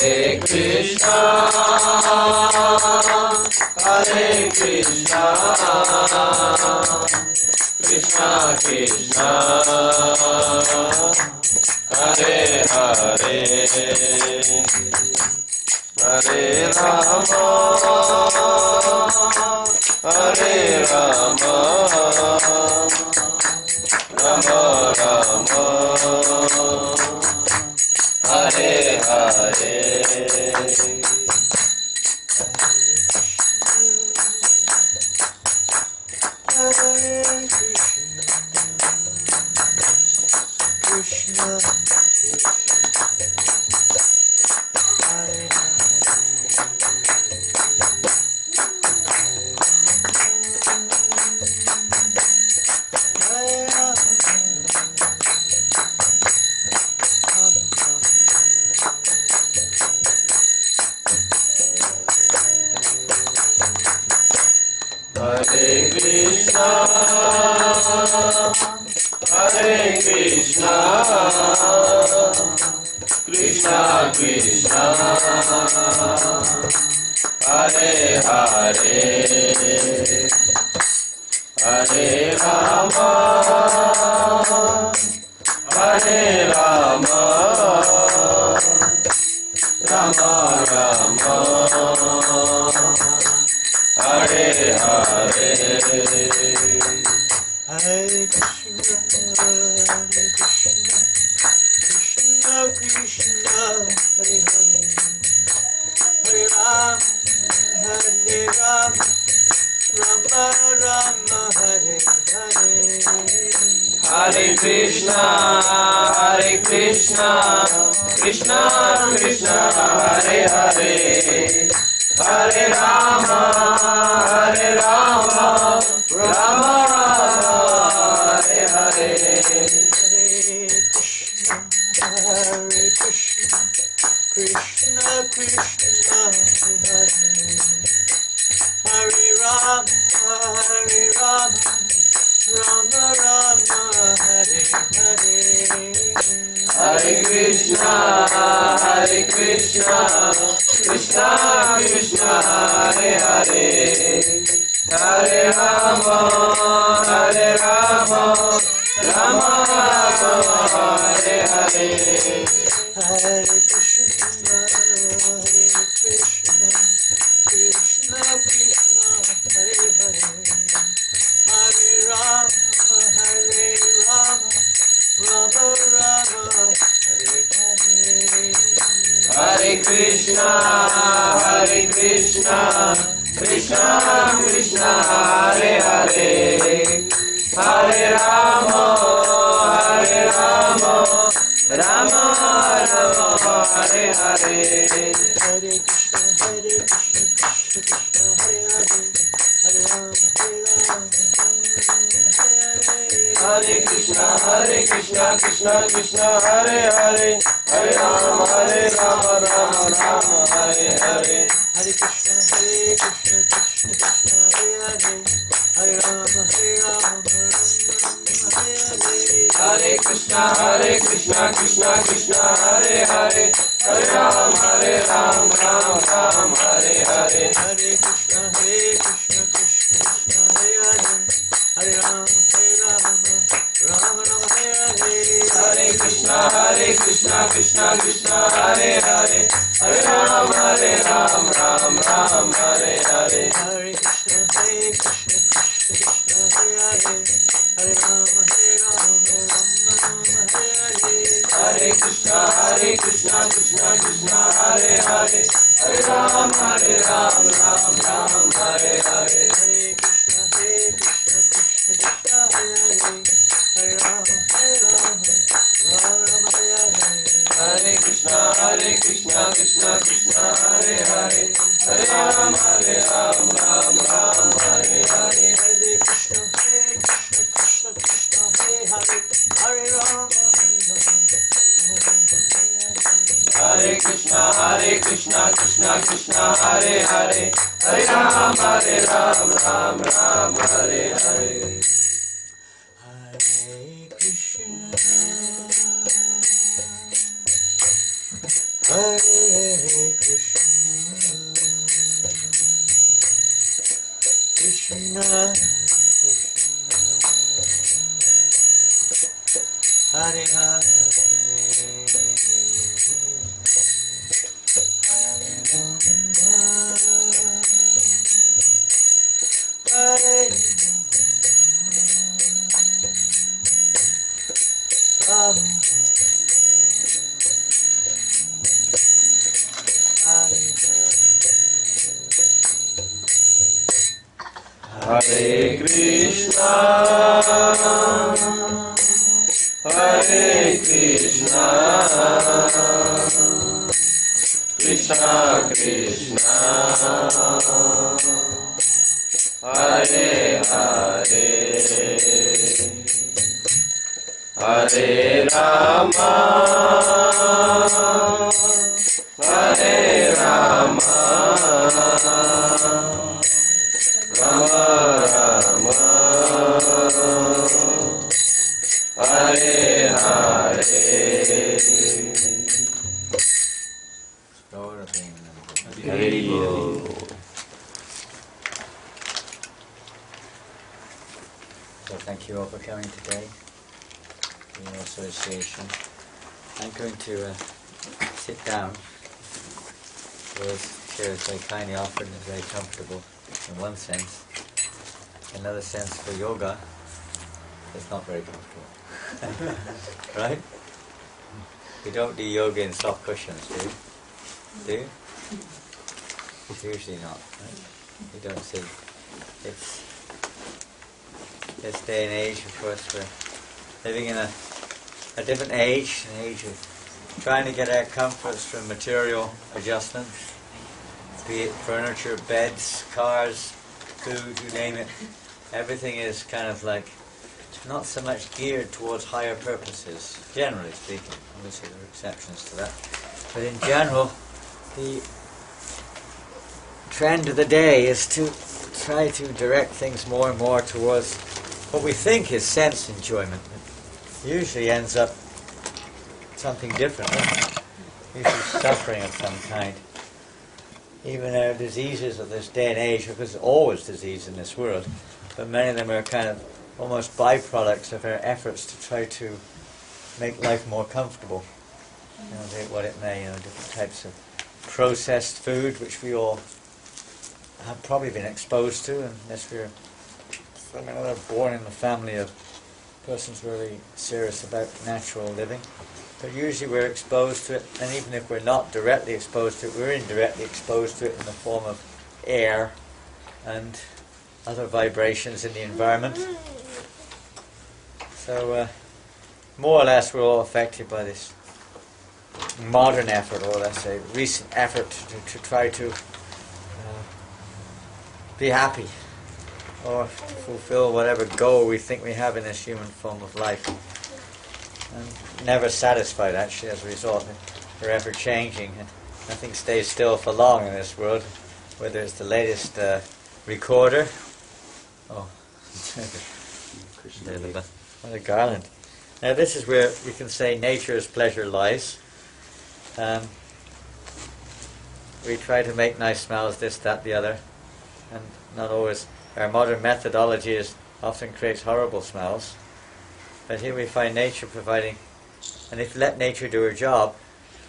Krishna, Hare Krishna, Krishna Krishna, Hare Hare, Hare Rama, Hare Rama, Rama Rama, Hare Hare. Hare Krishna, Hare Krishna, Krishna Krishna, Hare Hare, Hare Rama, Hare Rama, Rama Rama, Hare Hare, Hare Krishna, Krishna Krishna, Hare Hare, Hare Rama, Hare Rama, Rama Rama, Hare Hare. Hare Krishna, Krishna Krishna, Hare Hare, Hare Rama, Rama Rama, Hare Hare. Hare Krishna, Krishna Krishna, Hare Hare, Hare Rama, Rama Rama, Hare Hare. Hare Krishna, Krishna Krishna, Hare Hare, Hare Rama, Rama Rama, Hare Hare. Hare Krishna, Krishna Krishna, Hare Hare, Hare Rama, Rama Rama, Hare Hare. Hare Krishna, Krishna Krishna, Hare Hare, Hare Rama, Rama Rama, Hare Hare. Hare Krishna, Krishna Krishna, Hare Hare, Hare Rama, Hare Rama, Rama Rama, Hare Hare. Hare Krishna, Hare Hare Rama, Rama Rama, Hare Hare. Hare Krishna, Krishna Krishna, Hare Rama, Rama Rama, Hare Hare. Hare Krishna, Krishna Krishna, Hare Hare, Hare Ram, Ram Ram, Hare Hare. Hare Krishna, Krishna Krishna, Hare Rama, Rama Rama, Hare Hare. Hare Krishna, Krishna Krishna, Hare Hare, Hare Ram, Ram Ram, Hare Hare. Hare Krishna, Krishna Krishna, Hare Rama, Rama Rama, Hare Hare. Hare Krishna, Krishna Krishna, Hare Hare, Hare Ram, Ram Ram, Hare Hare. Hare Krishna, Krishna Krishna, Hare Rama, Rama Rama, Hare Hare. Hare Krishna, Krishna Krishna, Hare Hare, Hare Ram, Ram Ram, Hare Hare. Hare Krishna, Krishna Krishna, Hare Rama, Hare Krishna, Krishna Krishna, Hare Hare, Hare Ram, Ram Ram, Hare Hare. Hare Krishna, Hare Krishna, Hare Hare, Hare Rama, Hare Krishna, Hare Krishna, Krishna Krishna, Hare Hare, Hare Rama, Hare Rama, Rama Rama, Hare Hare. Hare Bol. So thank you all for coming today in your association. I'm going to sit down. Those chairs they kindly offered are very comfortable in one sense. Another sense for yoga, it's not very comfortable. Right? You don't do yoga in soft cushions, do you? Do you? Usually not, right? You don't see. It's this day and age, of course, we're living in a different age, an age of trying to get our comforts from material adjustments, be it furniture, beds, cars, food, you name it. Everything is kind of like not so much geared towards higher purposes, generally speaking. Obviously there are exceptions to that. But in general, the trend of the day is to try to direct things more and more towards what we think is sense enjoyment. It usually ends up something different, usually suffering of some kind. Even our diseases of this day and age, because there's always disease in this world, but many of them are kind of almost byproducts of our efforts to try to make life more comfortable. You know, be it what it may, different types of processed food, which we all have probably been exposed to, unless we're born in the family of persons really serious about natural living. But usually we're exposed to it, and even if we're not directly exposed to it, we're indirectly exposed to it in the form of air and other vibrations in the environment. So more or less we're all affected by this modern effort, or let's say recent effort to try to be happy or fulfill whatever goal we think we have in this human form of life. And never satisfied, actually, as a result. We're ever changing, and nothing stays still for long in this world, whether it's the latest recorder. Oh, what a garland. Now this is where you can say nature's pleasure lies. We try to make nice smells, this, that, the other, and not always. Our modern methodology often creates horrible smells. But here we find nature providing, and if we let nature do her job,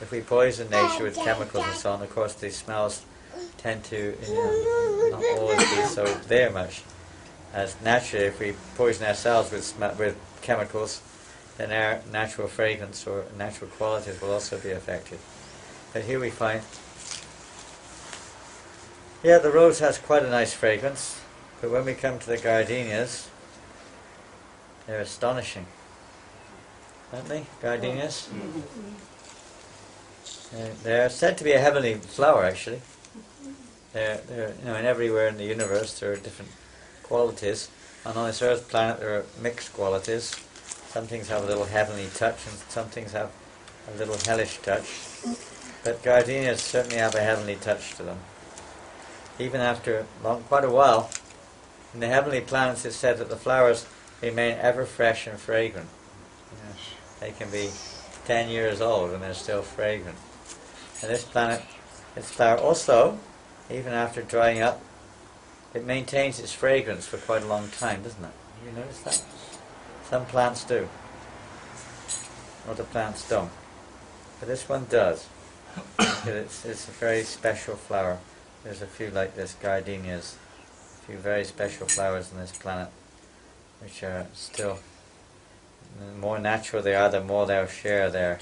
if we poison nature with chemicals and so on, of course these smells tend to not always be so there much. As naturally, if we poison ourselves with chemicals, then our natural fragrance or natural qualities will also be affected. But here we find, yeah, the rose has quite a nice fragrance, but when we come to the gardenias, they're astonishing, aren't they, gardenias? They're said to be a heavenly flower, actually. They're and everywhere in the universe there are different qualities. And on this earth planet there are mixed qualities. Some things have a little heavenly touch and some things have a little hellish touch. But gardenias certainly have a heavenly touch to them. Even after quite a while, in the heavenly planets it's said that the flowers remain ever fresh and fragrant. They can be 10 years old and they're still fragrant. And this planet, its flower also, even after drying up, it maintains its fragrance for quite a long time, doesn't it? Have you noticed that? Some plants do. Other plants don't. But this one does. It's a very special flower. There's a few like this, gardenias, a few very special flowers on this planet, which are still, the more natural they are, the more they'll share their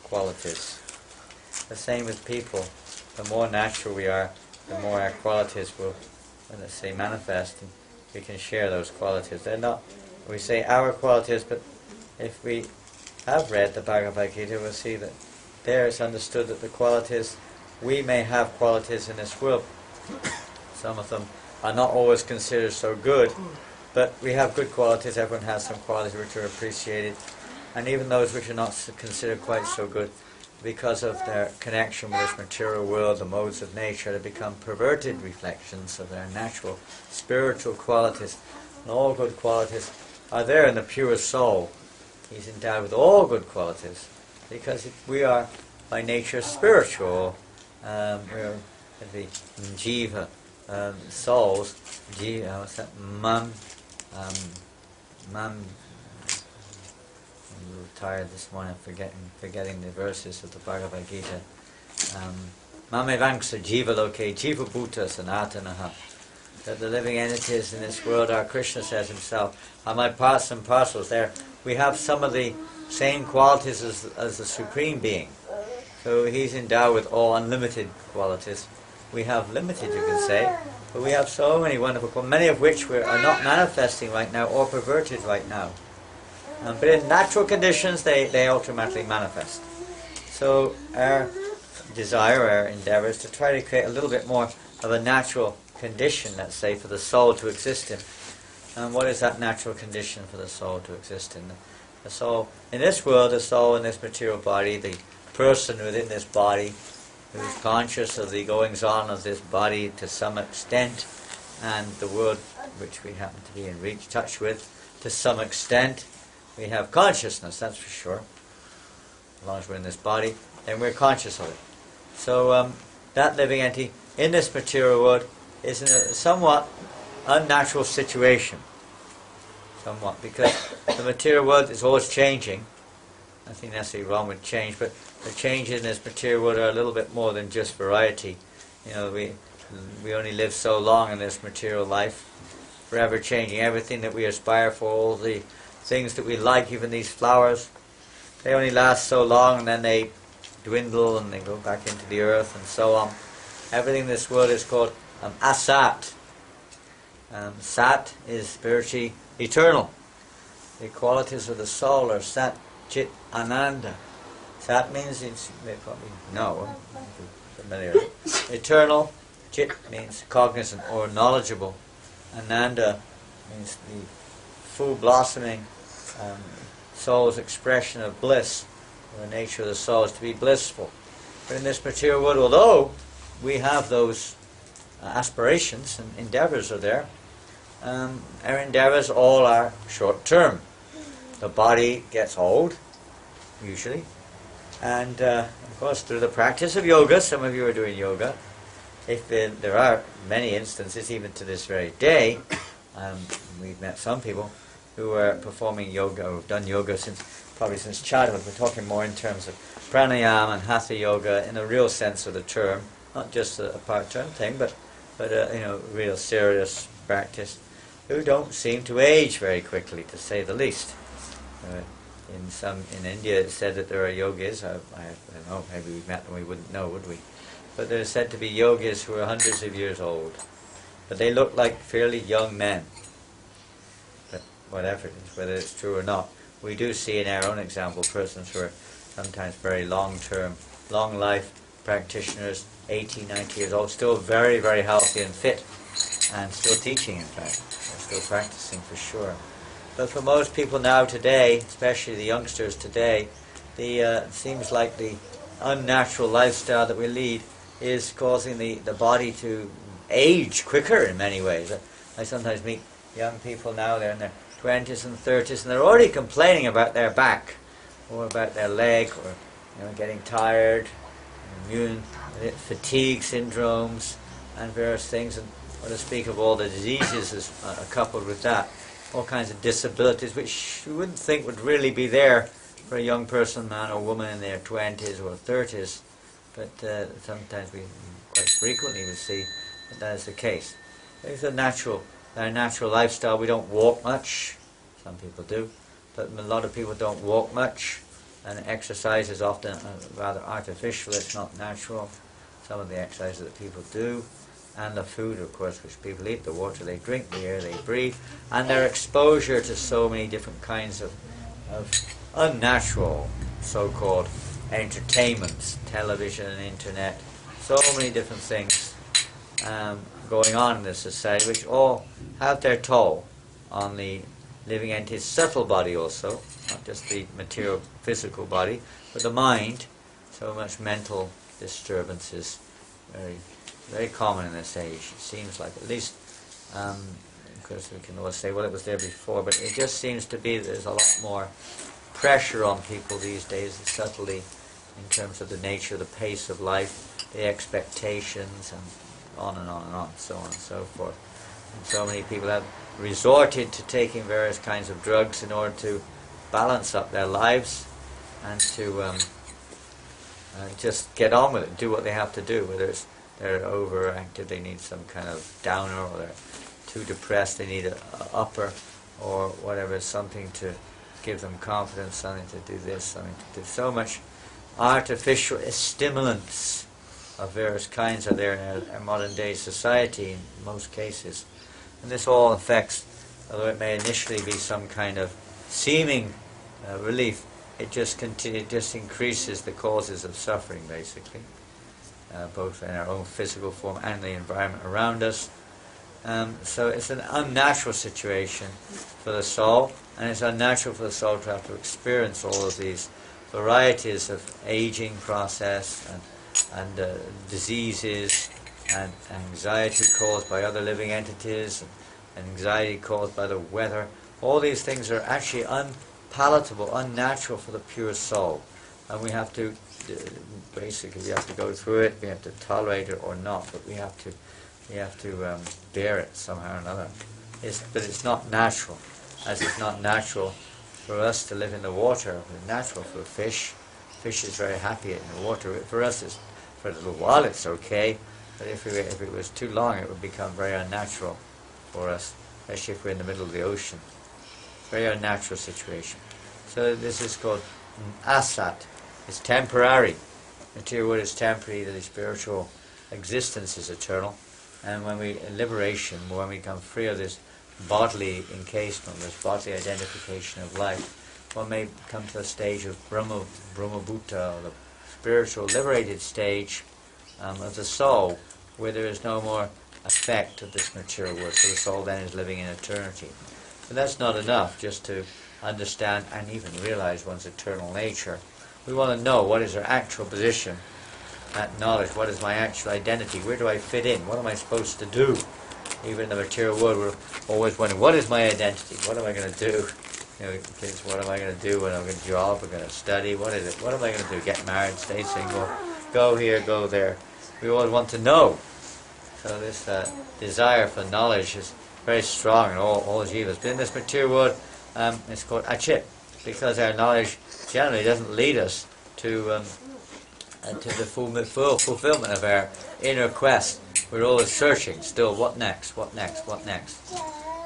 qualities. The same with people. The more natural we are, the more our qualities will, let's say, manifest, and we can share those qualities. They're not, we say our qualities, but if we have read the Bhagavad Gita, we'll see that there it's understood that the qualities, we may have qualities in this world. Some of them are not always considered so good, but we have good qualities. Everyone has some qualities which are appreciated, and even those which are not considered quite so good, because of their connection with this material world, the modes of nature, they become perverted reflections of their natural spiritual qualities. And all good qualities are there in the pure soul. He's endowed with all good qualities, because we are by nature spiritual. We're the jiva, souls. Jiva, what's that? Man. I'm a little tired this morning, forgetting the verses of the Bhagavad Gita. Mamevangsa jiva loke jiva bhuta sanatanaha. That the living entities in this world, our Krishna says himself, are my parts and parcels. There we have some of the same qualities as the Supreme Being. So he's endowed with all unlimited qualities. We have limited, you can say, but we have so many wonderful qualities, many of which are not manifesting right now or perverted right now. But in natural conditions, they automatically manifest. So our desire, our endeavour is to try to create a little bit more of a natural condition, let's say, for the soul to exist in. And what is that natural condition for the soul to exist in? The soul, in this world, the soul in this material body, the person within this body, who is conscious of the goings-on of this body to some extent, and the world which we happen to be in touch with to some extent. We have consciousness, that's for sure. As long as we're in this body, then we're conscious of it. So that living entity in this material world is in a somewhat unnatural situation. Somewhat, because the material world is always changing. Nothing necessarily wrong with change, but the changes in this material world are a little bit more than just variety. You know, we only live so long in this material life, forever changing. Everything that we aspire for, all the things that we like, even these flowers, they only last so long, and then they dwindle and they go back into the earth and so on. Everything in this world is called asat. Sat is spiritually eternal. The qualities of the soul are sat, chit, ananda. Sat means, you may probably know, familiar. Eternal. Chit means cognizant or knowledgeable. Ananda means the full blossoming soul's expression of bliss. The nature of the soul is to be blissful. But in this material world, although we have those aspirations and endeavours are there, our endeavours all are short-term. The body gets old, usually, and of course through the practice of yoga, some of you are doing yoga, there are many instances, even to this very day, we've met some people who are performing yoga, or have done yoga probably since childhood. We're talking more in terms of pranayama and hatha yoga in a real sense of the term, not just a part-term thing, but real serious practice, who don't seem to age very quickly, to say the least. In India it's said that there are yogis, I don't know, maybe we've met them, we wouldn't know, would we? But they're said to be yogis who are hundreds of years old. But they look like fairly young men. But whatever it is, whether it's true or not, we do see in our own example persons who are sometimes very long-term, long-life practitioners, 80, 90 years old, still very, very healthy and fit, and still teaching, in fact. They're still practicing for sure. But for most people now today, especially the youngsters today, it seems like the unnatural lifestyle that we lead is causing the body to age quicker in many ways. I sometimes meet young people now, they're in their 20s and 30s, and they're already complaining about their back, or about their leg, or getting tired, immune fatigue syndromes, and various things. And or to speak of all the diseases as, coupled with that, all kinds of disabilities which you wouldn't think would really be there for a young person, man or woman in their 20s or 30s, but sometimes we, quite frequently, we see that is the case. It's our natural lifestyle. We don't walk much. Some people do, but a lot of people don't walk much, and exercise is often rather artificial. It's not natural. Some of the exercises that people do, and the food, of course, which people eat, the water they drink, the air they breathe, and their exposure to so many different kinds of unnatural, so-called entertainments, television and internet, so many different things going on in this society, which all have their toll on the living entity's subtle body also, not just the material physical body, but the mind. So much mental disturbance is very, very common in this age. It seems like, at least, of course we can always say, well, it was there before, but it just seems to be there's a lot more pressure on people these days, subtly, in terms of the nature, the pace of life, the expectations, and on and on and on, so on and so forth. And so many people have resorted to taking various kinds of drugs in order to balance up their lives and to just get on with it, do what they have to do, whether it's they're overactive, they need some kind of downer, or they're too depressed, they need an upper, or whatever, something to give them confidence, something to do this, something to do. So much artificial stimulants of various kinds are there in our modern day society in most cases. And this all affects, although it may initially be some kind of seeming relief, it just increases the causes of suffering, basically, both in our own physical form and the environment around us. So it's an unnatural situation for the soul, and it's unnatural for the soul to have to experience all of these varieties of aging process and diseases and anxiety caused by other living entities and anxiety caused by the weather. All these things are actually unpalatable, unnatural for the pure soul, and we have to basically we have to go through it. We have to tolerate it or not, but we have to bear it somehow or another. But it's not natural, as it's not natural for us to live in the water. It's natural for a fish. Fish is very happy in the water. For us, for a little while it's okay, but if it was too long, it would become very unnatural for us, especially if we're in the middle of the ocean. Very unnatural situation. So this is called asat. It's temporary. Material world is temporary, the spiritual existence is eternal. And when we, in liberation, when we become free of this bodily encasement, this bodily identification of life, one may come to a stage of Brahmabhuta, or the spiritual liberated stage of the soul, where there is no more effect of this material world. So the soul then is living in eternity. But that's not enough just to understand and even realize one's eternal nature. We want to know what is our actual position, that knowledge, what is my actual identity, where do I fit in, what am I supposed to do? Even in the material world we're always wondering, what is my identity, what am I going to do? You know, kids, what am I going to do when I'm going to job, I'm going to study, what is it, what am I going to do, get married, stay single, go here, go there. We always want to know. So this desire for knowledge is very strong in all jivas. But in this material world, it's called achit, because our knowledge generally doesn't lead us to the full fulfillment of our inner quest. We're always searching still, what next, what next, what next.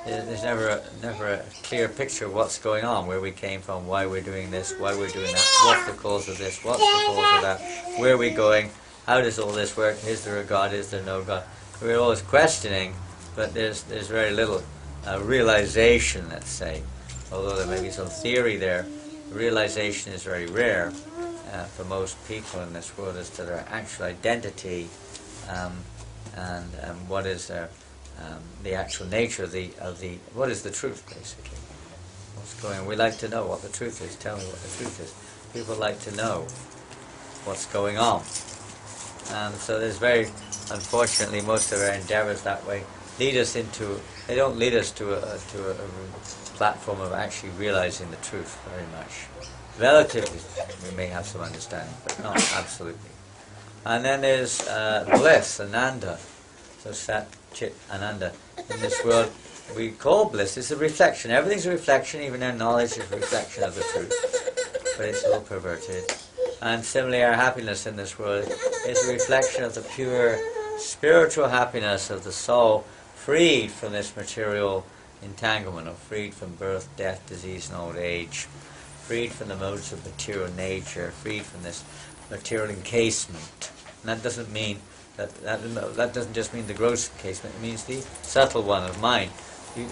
There's never a clear picture of what's going on, where we came from, why we're doing this, why we're doing that, what's the cause of this, what's the cause of that, where are we going, how does all this work, is there a God, is there no God. We're always questioning, but there's very little realization, let's say. Although there may be some theory there, realization is very rare for most people in this world as to their actual identity and what is the actual nature of the what is the truth, basically. What's going on? We like to know what the truth is. Tell me what the truth is. People like to know what's going on. So there's very, unfortunately, most of our endeavors that way lead us into, they don't lead us to a platform of actually realizing the truth very much. Relatively, we may have some understanding, but not absolutely. And then there's bliss, ananda. So Chit Ananda. In this world we call bliss. It's a reflection. Everything's a reflection, even our knowledge is a reflection of the truth. But it's all perverted. And similarly, our happiness in this world is a reflection of the pure spiritual happiness of the soul, freed from this material entanglement, or freed from birth, death, disease, and old age, freed from the modes of material nature, freed from this material encasement. And that doesn't mean that doesn't just mean the gross encasement, it means the subtle one of mind.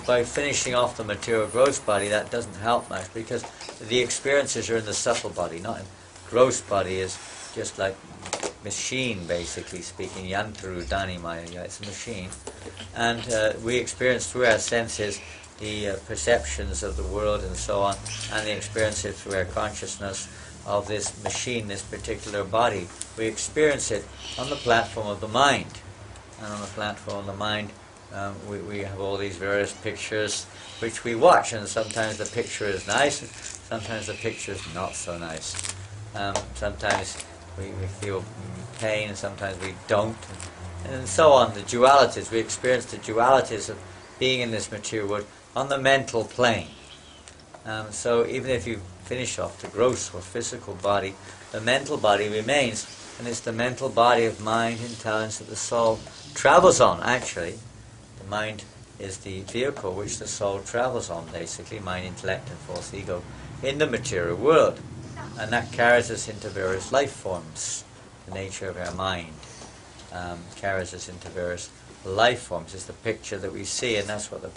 By finishing off the material gross body, that doesn't help much, because the experiences are in the subtle body, not in gross body. Is just like machine, basically speaking. Yantru Dani Maya, it's a machine. And we experience through our senses the perceptions of the world and so on, and the experiences through our consciousness of this machine, this particular body. We experience it on the platform of the mind. And on the platform of the mind, we have all these various pictures which we watch, and sometimes the picture is nice, and sometimes the picture is not so nice. Sometimes we feel pain, and sometimes we don't, and so on. The dualities, we experience the dualities of being in this material world on the mental plane. So even if you finish off the gross or physical body, the mental body remains, and it's the mental body of mind, intelligence that the soul travels on, actually. The mind is the vehicle which the soul travels on, basically, mind, intellect, and false ego, in the material world. And that carries us into various life forms. The nature of our mind carries us into various life forms. It's the picture that we see, and that's what the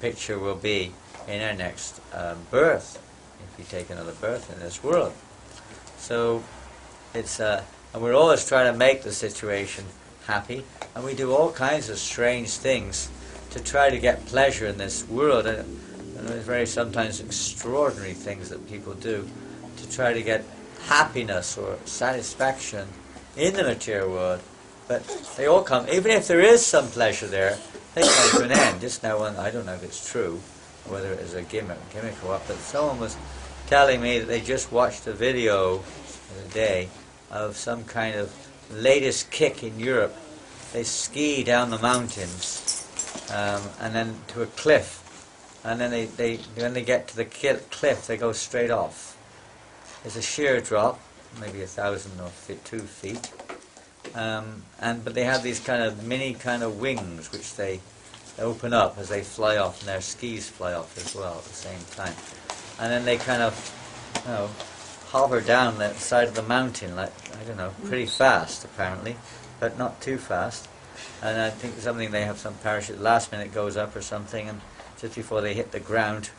picture will be in our next birth, if we take another birth in this world. So it's and we're always trying to make the situation happy, and we do all kinds of strange things to try to get pleasure in this world, and there's very sometimes extraordinary things that people do to try to get happiness or satisfaction in the material world. But they all come, even if there is some pleasure there, they come to an end. Just now, I don't know if it's true, whether it is a gimmick or what, but someone was telling me that they just watched a video the other day of some kind of latest kick in Europe. They ski down the mountains and then to a cliff, and then when they get to the cliff, they go straight off. There's a sheer drop, maybe 1,000 or 2 feet, but they have these kind of mini kind of wings which they open up as they fly off, and their skis fly off as well at the same time. And then they kind of, hover down the side of the mountain, like, I don't know, pretty fast apparently, but not too fast. And I think something, they have some parachute, last minute goes up or something, and just before they hit the ground,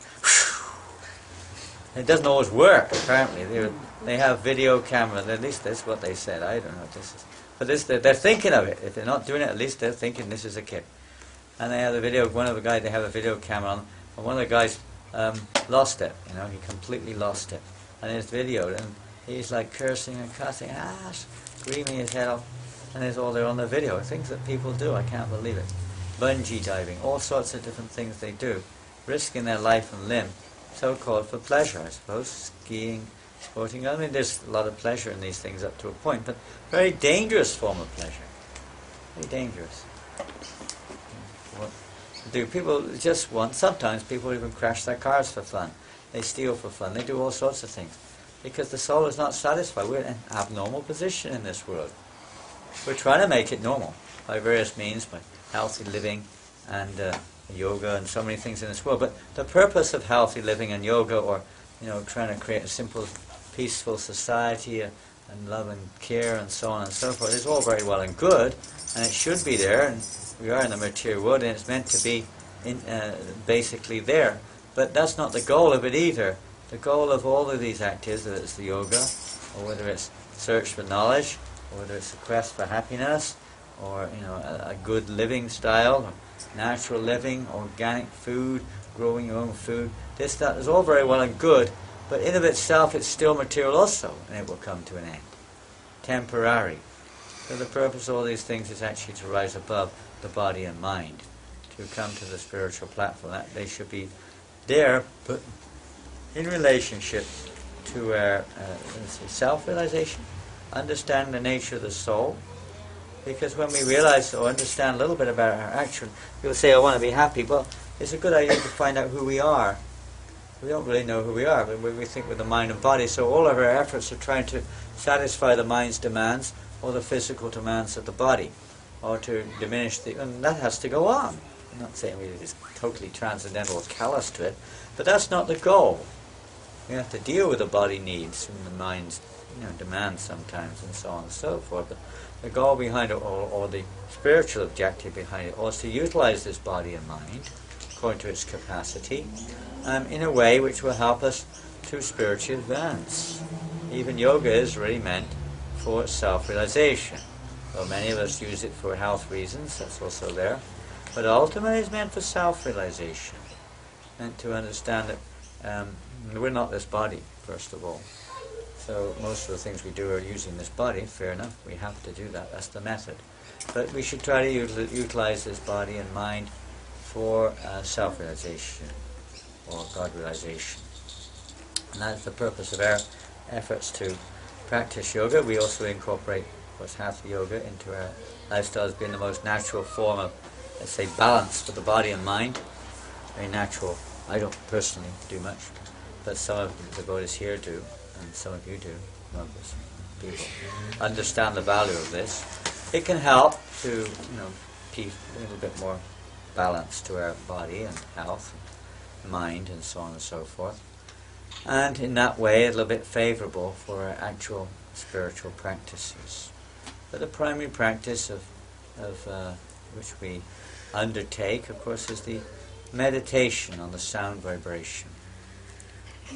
it doesn't always work apparently. They have video cameras, at least that's what they said, I don't know what this is. But they're thinking of it. If they're not doing it, at least they're thinking this is a kick. And they have the video, one of the guys, they have a video camera on, and one of the guys lost it, he completely lost it. And it's videoed, and he's like cursing and cussing, screaming his head off, and it's all there on the video. Things that people do, I can't believe it. Bungee diving, all sorts of different things they do, risking their life and limb, so-called for pleasure, I suppose, skiing, sporting. I mean, there's a lot of pleasure in these things up to a point, but very dangerous form of pleasure. Very dangerous. What do people just want? Sometimes people even crash their cars for fun. They steal for fun. They do all sorts of things because the soul is not satisfied. We're in an abnormal position in this world. We're trying to make it normal by various means, by healthy living and yoga and so many things in this world. But the purpose of healthy living and yoga, or trying to create a simple, peaceful society and love and care and so on and so forth, is all very well and good, and it should be there. And we are in the material world, and it's meant to be basically there. But that's not the goal of it either. The goal of all of these activities, whether it's the yoga, or whether it's search for knowledge, or whether it's a quest for happiness, or a good living style, or natural living, organic food, growing your own food, that is all very well and good, but in of itself it's still material also, and it will come to an end. Temporary. So the purpose of all these things is actually to rise above the body and mind, to come to the spiritual platform. That they should be there, but in relationship to our self-realization, understand the nature of the soul, Because when we realize or understand a little bit about our action, people say, I want to be happy. Well, it's a good idea to find out who we are. We don't really know who we are, but we think with the mind and body. So all of our efforts are trying to satisfy the mind's demands or the physical demands of the body, or to diminish the... And that has to go on. I'm not saying we're just totally transcendental or callous to it, but that's not the goal. We have to deal with the body needs and the mind's demands sometimes and so on and so forth. But the goal behind it, or the spiritual objective behind it, was to utilize this body and mind according to its capacity in a way which will help us to spiritually advance. Even yoga is really meant for self-realization. Though many of us use it for health reasons, that's also there. But ultimately it's meant for self-realization. Meant to understand that we're not this body, first of all. So most of the things we do are using this body, fair enough. We have to do that, that's the method. But we should try to utilize this body and mind for self-realization or God-realization. And that's the purpose of our efforts to practice yoga. We also incorporate, of course, Hatha yoga into our lifestyle as being the most natural form of, let's say, balance for the body and mind. Very natural. I don't personally do much, but some of the devotees here do, and some of you do. Most people understand the value of this. It can help to, keep a little bit more balance to our body and health, and mind, and so on and so forth. And in that way, a little bit favourable for our actual spiritual practices. But the primary practice of which we undertake, of course, is the meditation on the sound vibration.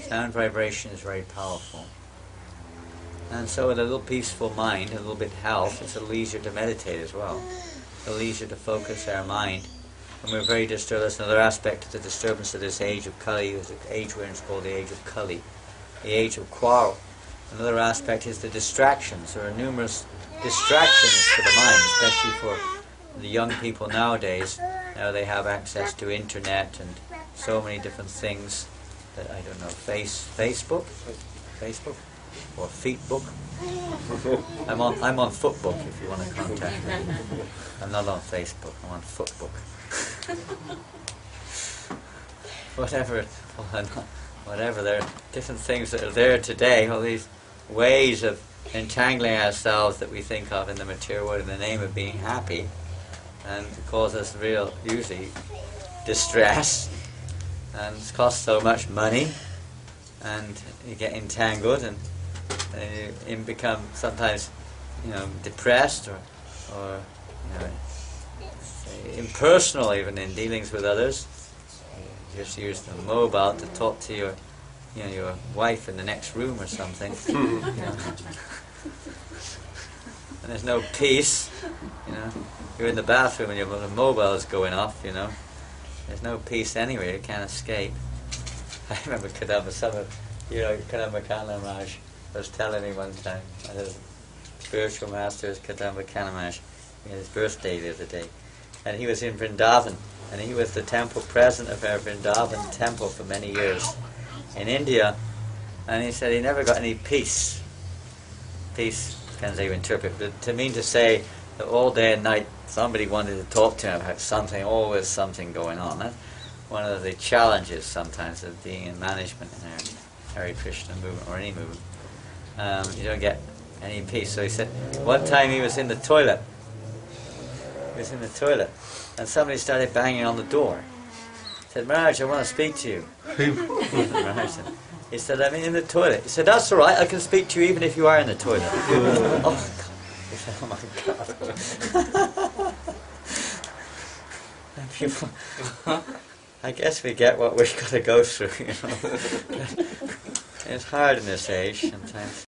Sound vibration is very powerful. And so with a little peaceful mind, a little bit health, it's a little easier to meditate as well. It's a little easier to focus our mind. When we're very disturbed, that's another aspect of the disturbance of this age of Kali, is the age where it's called the age of Kali, the age of quarrel. Another aspect is the distractions. There are numerous distractions for the mind, especially for the young people nowadays. Now they have access to internet and so many different things that, I don't know, Facebook or Feetbook. I'm on Footbook if you want to contact me. I'm not on Facebook, I'm on Footbook. Whatever, there are different things that are there today, all these ways of entangling ourselves that we think of in the material world in the name of being happy, and cause us real, usually, distress, and it costs so much money, and you get entangled, and you become sometimes, depressed or impersonal even in dealings with others. You just use the mobile to talk to your wife in the next room or something. And there's no peace. You're in the bathroom and your mobile is going off. There's no peace anywhere. You can't escape. I remember Kadamba Kanna Maharaj was telling me one time. The spiritual master is Kadamba Kanna Maharaj. He had his birthday the other day. And he was in Vrindavan, and he was the temple president of our Vrindavan temple for many years in India, and he said he never got any peace. Peace depends how you interpret, but to mean to say that all day and night somebody wanted to talk to him about something, always something going on. That's one of the challenges sometimes of being in management in our Hare Krishna movement, or any movement. You don't get any peace. So he said, one time he was in the toilet, and somebody started banging on the door. He said, Maharaj, I want to speak to you. He said, I'm in the toilet. He said, that's all right, I can speak to you even if you are in the toilet. Oh, God. He said, oh my God. And people, I guess we get what we've got to go through, It's hard in this age sometimes.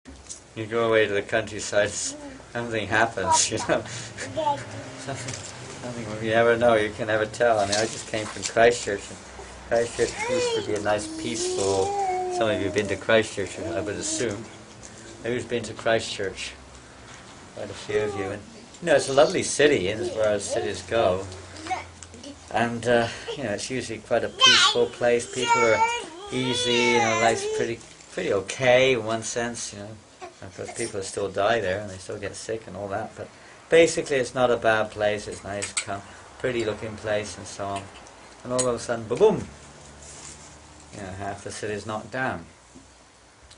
You go away to the countryside, something happens, Something you never know, you can never tell. I just came from Christchurch, and Christchurch used to be a nice, peaceful... Some of you have been to Christchurch, I would assume. Who's been to Christchurch? Quite a few of you. And, it's a lovely city, as far as cities go. And, it's usually quite a peaceful place. People are easy, life's pretty okay in one sense, Of course, people still die there, and they still get sick and all that, but basically it's not a bad place, it's nice, pretty looking place and so on. And all of a sudden, boom, half the city's knocked down.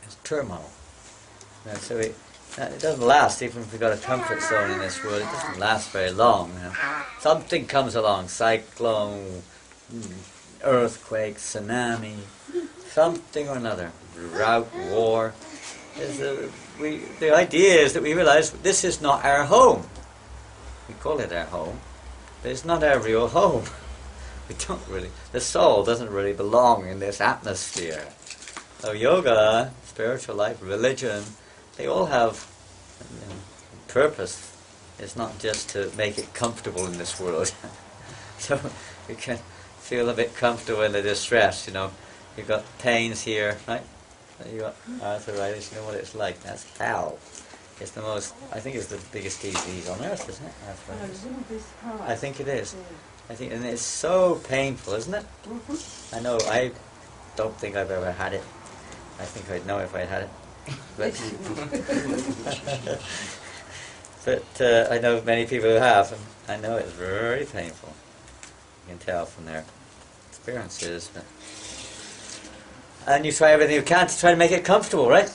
It's turmoil. So it doesn't last, even if we've got a comfort zone in this world, it doesn't last very long. Something comes along, cyclone, earthquake, tsunami, something or another, drought, war. The idea is that we realize this is not our home. We call it our home, but it's not our real home. We don't really, the soul doesn't really belong in this atmosphere. So yoga, spiritual life, religion, they all have purpose. It's not just to make it comfortable in this world. So you can feel a bit comfortable in the distress, You've got pains here, right? You've got arthritis, you know what it's like. That's hell. It's the most, I think it's the biggest disease on earth, isn't it? Arthritis. I think it is. And it's so painful, isn't it? I know, I don't think I've ever had it. I think I'd know if I had it. But I know many people who have, and I know it's very painful. You can tell from their experiences. And you try everything you can to try to make it comfortable, right?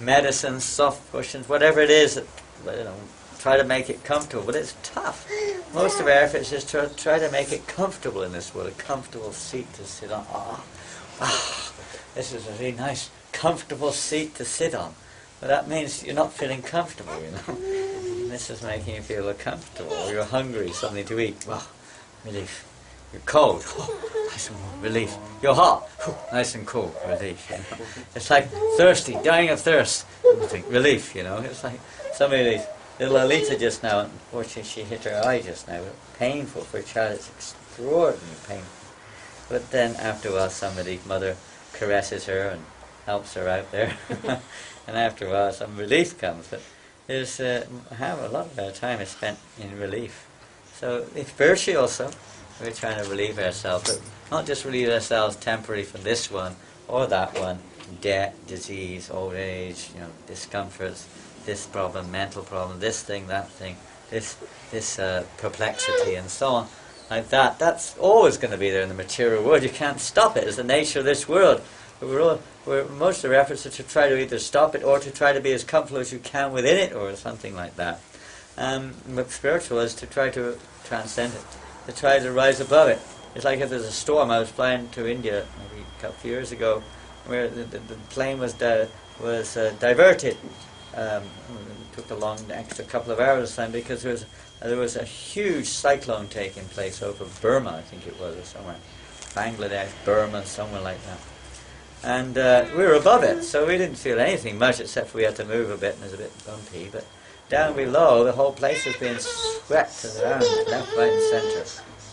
Medicine, soft cushions, whatever it is, try to make it comfortable. But it's tough. Most of our efforts is to try to make it comfortable in this world, a comfortable seat to sit on. This is a really nice, comfortable seat to sit on. But that means you're not feeling comfortable, This is making you feel uncomfortable. You're hungry, something to eat. Relief. You're cold. Nice and warm. Relief. You're hot. Nice and cool. Relief. It's like thirsty, dying of thirst. Relief. It's like somebody. Little Alita just now. Unfortunately, she hit her eye just now. Painful for a child. It's extraordinarily painful. But then after a while, mother caresses her and helps her out there. And after a while, some relief comes. But there's a lot of our time is spent in relief. So spiritually also, we're trying to relieve ourselves, but not just relieve ourselves temporarily from this one or that one, debt, disease, old age, discomforts, this problem, mental problem, this thing, that thing, this perplexity and so on. Like that, that's always going to be there in the material world. You can't stop it. It's the nature of this world. But most of our efforts are to try to either stop it or to try to be as comfortable as you can within it or something like that. But spiritual is to try to transcend it, to try to rise above it. It's like if there's a storm. I was flying to India maybe a couple of years ago, where the plane was diverted. It took a long extra couple of hours time because there was a huge cyclone taking place over Burma, I think it was, or somewhere, Bangladesh, Burma, somewhere like that. And we were above it, so we didn't feel anything much except for we had to move a bit and it was a bit bumpy. But down below, the whole place was being swept around, left, right, and centre.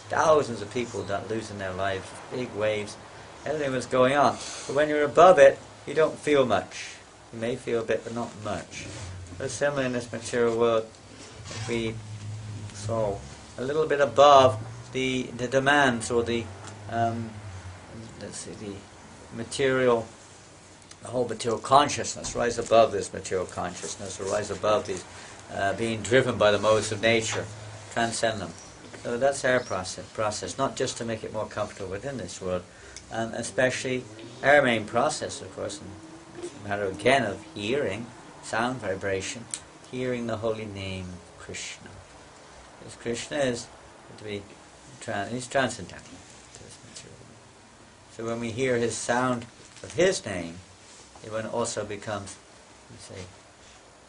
Thousands of people losing their lives, big waves, everything was going on. But when you're above it, you don't feel much. You may feel a bit, but not much. But similar in this material world, if we saw a little bit above the demands or the material, the whole material consciousness, rise above this material consciousness, or rise above these being driven by the modes of nature, transcend them. So that's our process, not just to make it more comfortable within this world, and especially our main process, of course, and it's a matter again of hearing, sound vibration, hearing the holy name of Krishna. Because Krishna is to be he's transcendental to this material world. So when we hear his sound of his name, it one also becomes,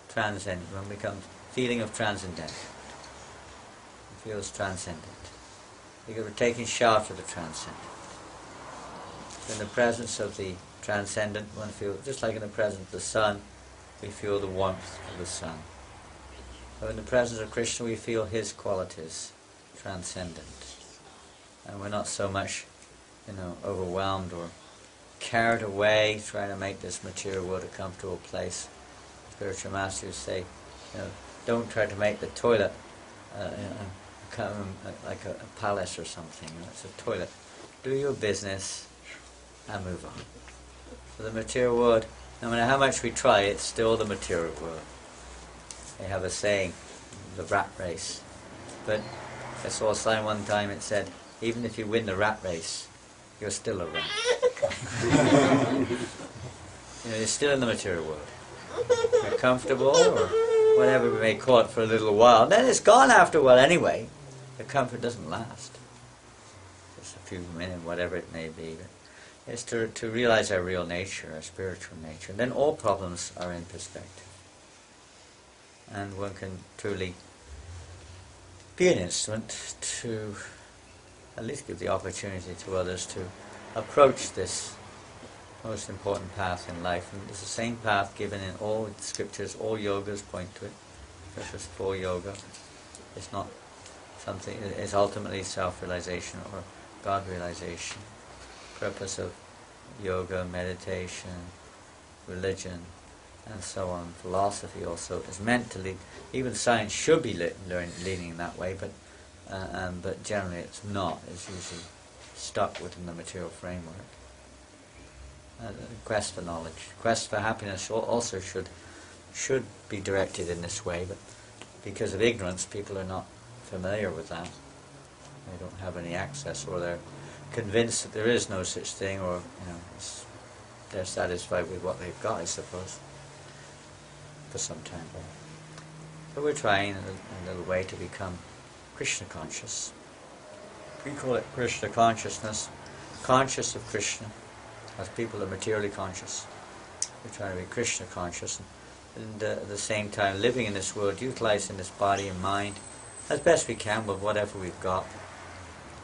transcendent. One becomes feeling of transcendental. It feels transcendent. Because we're taking shelter of the transcendent. So in the presence of the transcendent, one feels, just like in the presence of the sun, we feel the warmth of the sun. So in the presence of Krishna, we feel his qualities, transcendent. And we're not so much, overwhelmed or carried away trying to make this material world a comfortable place. Spiritual masters say, don't try to make the toilet like a palace or something. It's a toilet. Do your business and move on. So the material world, no matter how much we try, it's still the material world. They have a saying, the rat race. But I saw a sign one time, it said, even if you win the rat race, you're still a rat. You're still in the material world. You're comfortable, or whatever we may call it, for a little while. Then it's gone after a while anyway. The comfort doesn't last. Just a few minutes, whatever it may be. But it's to realize our real nature, our spiritual nature. And then all problems are in perspective. And one can truly be an instrument to at least give the opportunity to others to approach this most important path in life. And it's the same path given in all scriptures, all yogas point to it. Purpose for yoga. It's not something, it's ultimately self-realization or God-realization. Purpose of yoga, meditation, religion, and so on. Philosophy also is meant to lead. Even science should be leading in that way, but generally it's not. It's usually stuck within the material framework. Quest for knowledge, quest for happiness also should be directed in this way, but because of ignorance, people are not familiar with that. They don't have any access, or they're convinced that there is no such thing, or they're satisfied with what they've got, I suppose, for some time. So we're trying in a little way to become Krishna conscious. We call it Krishna consciousness, conscious of Krishna, as people are materially conscious. We're trying to be Krishna conscious, and at the same time living in this world, utilizing this body and mind as best we can with whatever we've got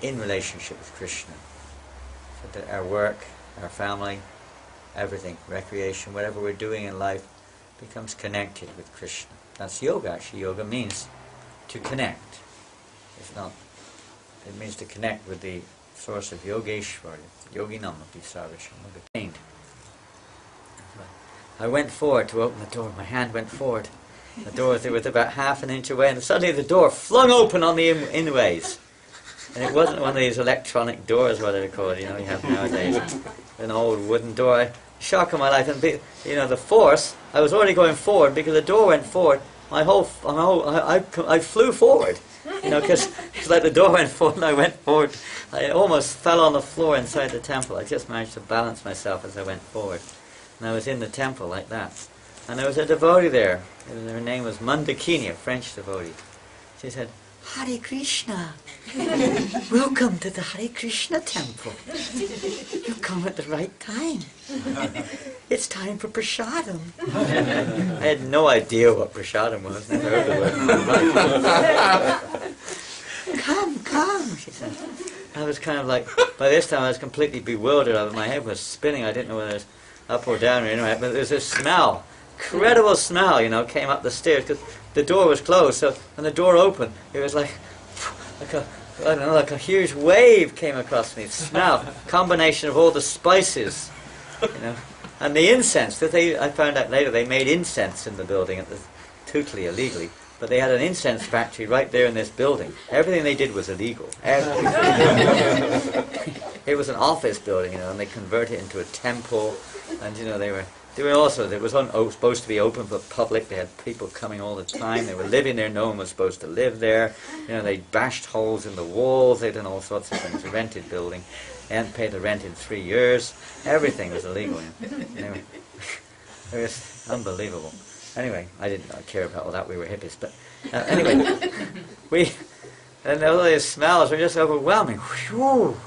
in relationship with Krishna. So that our work, our family, everything, recreation, whatever we're doing in life becomes connected with Krishna. That's yoga, actually. Yoga means to connect. It means to connect with the source of Yogeshwara, Yoginam api sarvesham. I went forward to open the door. My hand went forward. The door was about half an inch away, and suddenly the door flung open on the inways. And it wasn't one of these electronic doors, what they're called, you have nowadays. An old wooden door. Shock of my life. And the force, I was already going forward because the door went forward. I flew forward. Because it's like the door went forward and I went forward. I almost fell on the floor inside the temple. I just managed to balance myself as I went forward. And I was in the temple like that. And there was a devotee there. Her name was Mandakini, a French devotee. She said, "Hare Krishna, welcome to the Hare Krishna temple. You've come at the right time. It's time for prasadam." I had no idea what prasadam was. Never heard of it. Come, she said. I was kind of like, by this time I was completely bewildered. My head was spinning. I didn't know whether it was up or down or anyway. But there was this smell, incredible smell, came up the stairs because the door was closed. So when the door opened, it was like a huge wave came across me. Smell, combination of all the spices, and the incense. That I found out later they made incense in the building, totally illegally. But they had an incense factory right there in this building. Everything they did was illegal. It was an office building, and they converted it into a temple. And they were also, it was supposed to be open for the public. They had people coming all the time. They were living there. No one was supposed to live there. They bashed holes in the walls. They did all sorts of things. A rented building. They hadn't paid the rent in 3 years. Everything was illegal. Anyway, it was unbelievable. Anyway, I didn't care about all that. We were hippies. But anyway, and all these smells were just overwhelming. Whew,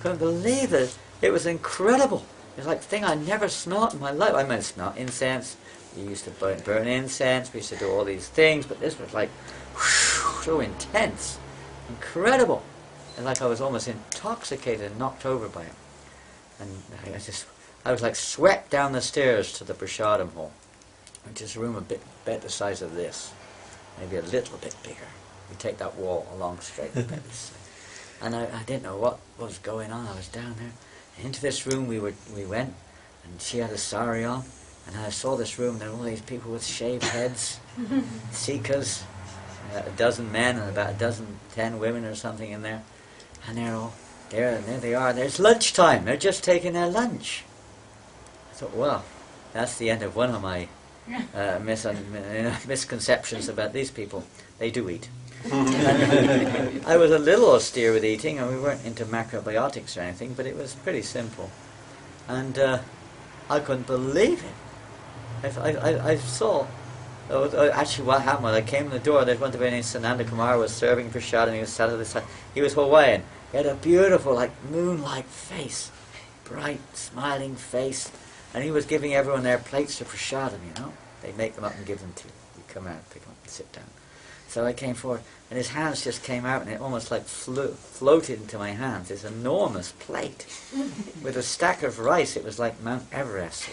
couldn't believe it. It was incredible. It was like a thing I never smelled in my life. I mean, smell incense. We used to burn incense. We used to do all these things. But this was like so intense, incredible. And like I was almost intoxicated and knocked over by it. And I was like swept down the stairs to the prasadam hall. Which is a room about the size of this, maybe a little bit bigger. You take that wall along straight. And I didn't know what was going on. I was down there. And into this room we went, and she had a sari on, and I saw this room. There were all these people with shaved heads, seekers, a dozen men and about 10 women or something in there. And they're all there, and there they are. There's lunchtime. They're just taking their lunch. I thought, well, that's the end of one of my misconceptions about these people. They do eat. And I was a little austere with eating, and we weren't into macrobiotics or anything, but it was pretty simple. And I couldn't believe it. I saw. Actually, what happened when I came in the door, there was one to be Sananda Kumar was serving prasad, and he was sat at the side. He was Hawaiian. He had a beautiful, like moon-like face, bright, smiling face, and he was giving everyone their plates of prasadam. They'd make them up and give them to you. You come out, pick them up, and sit down. So I came forward, and his hands just came out, and it almost like floated into my hands. This enormous plate with a stack of rice. It was like Mount Everest.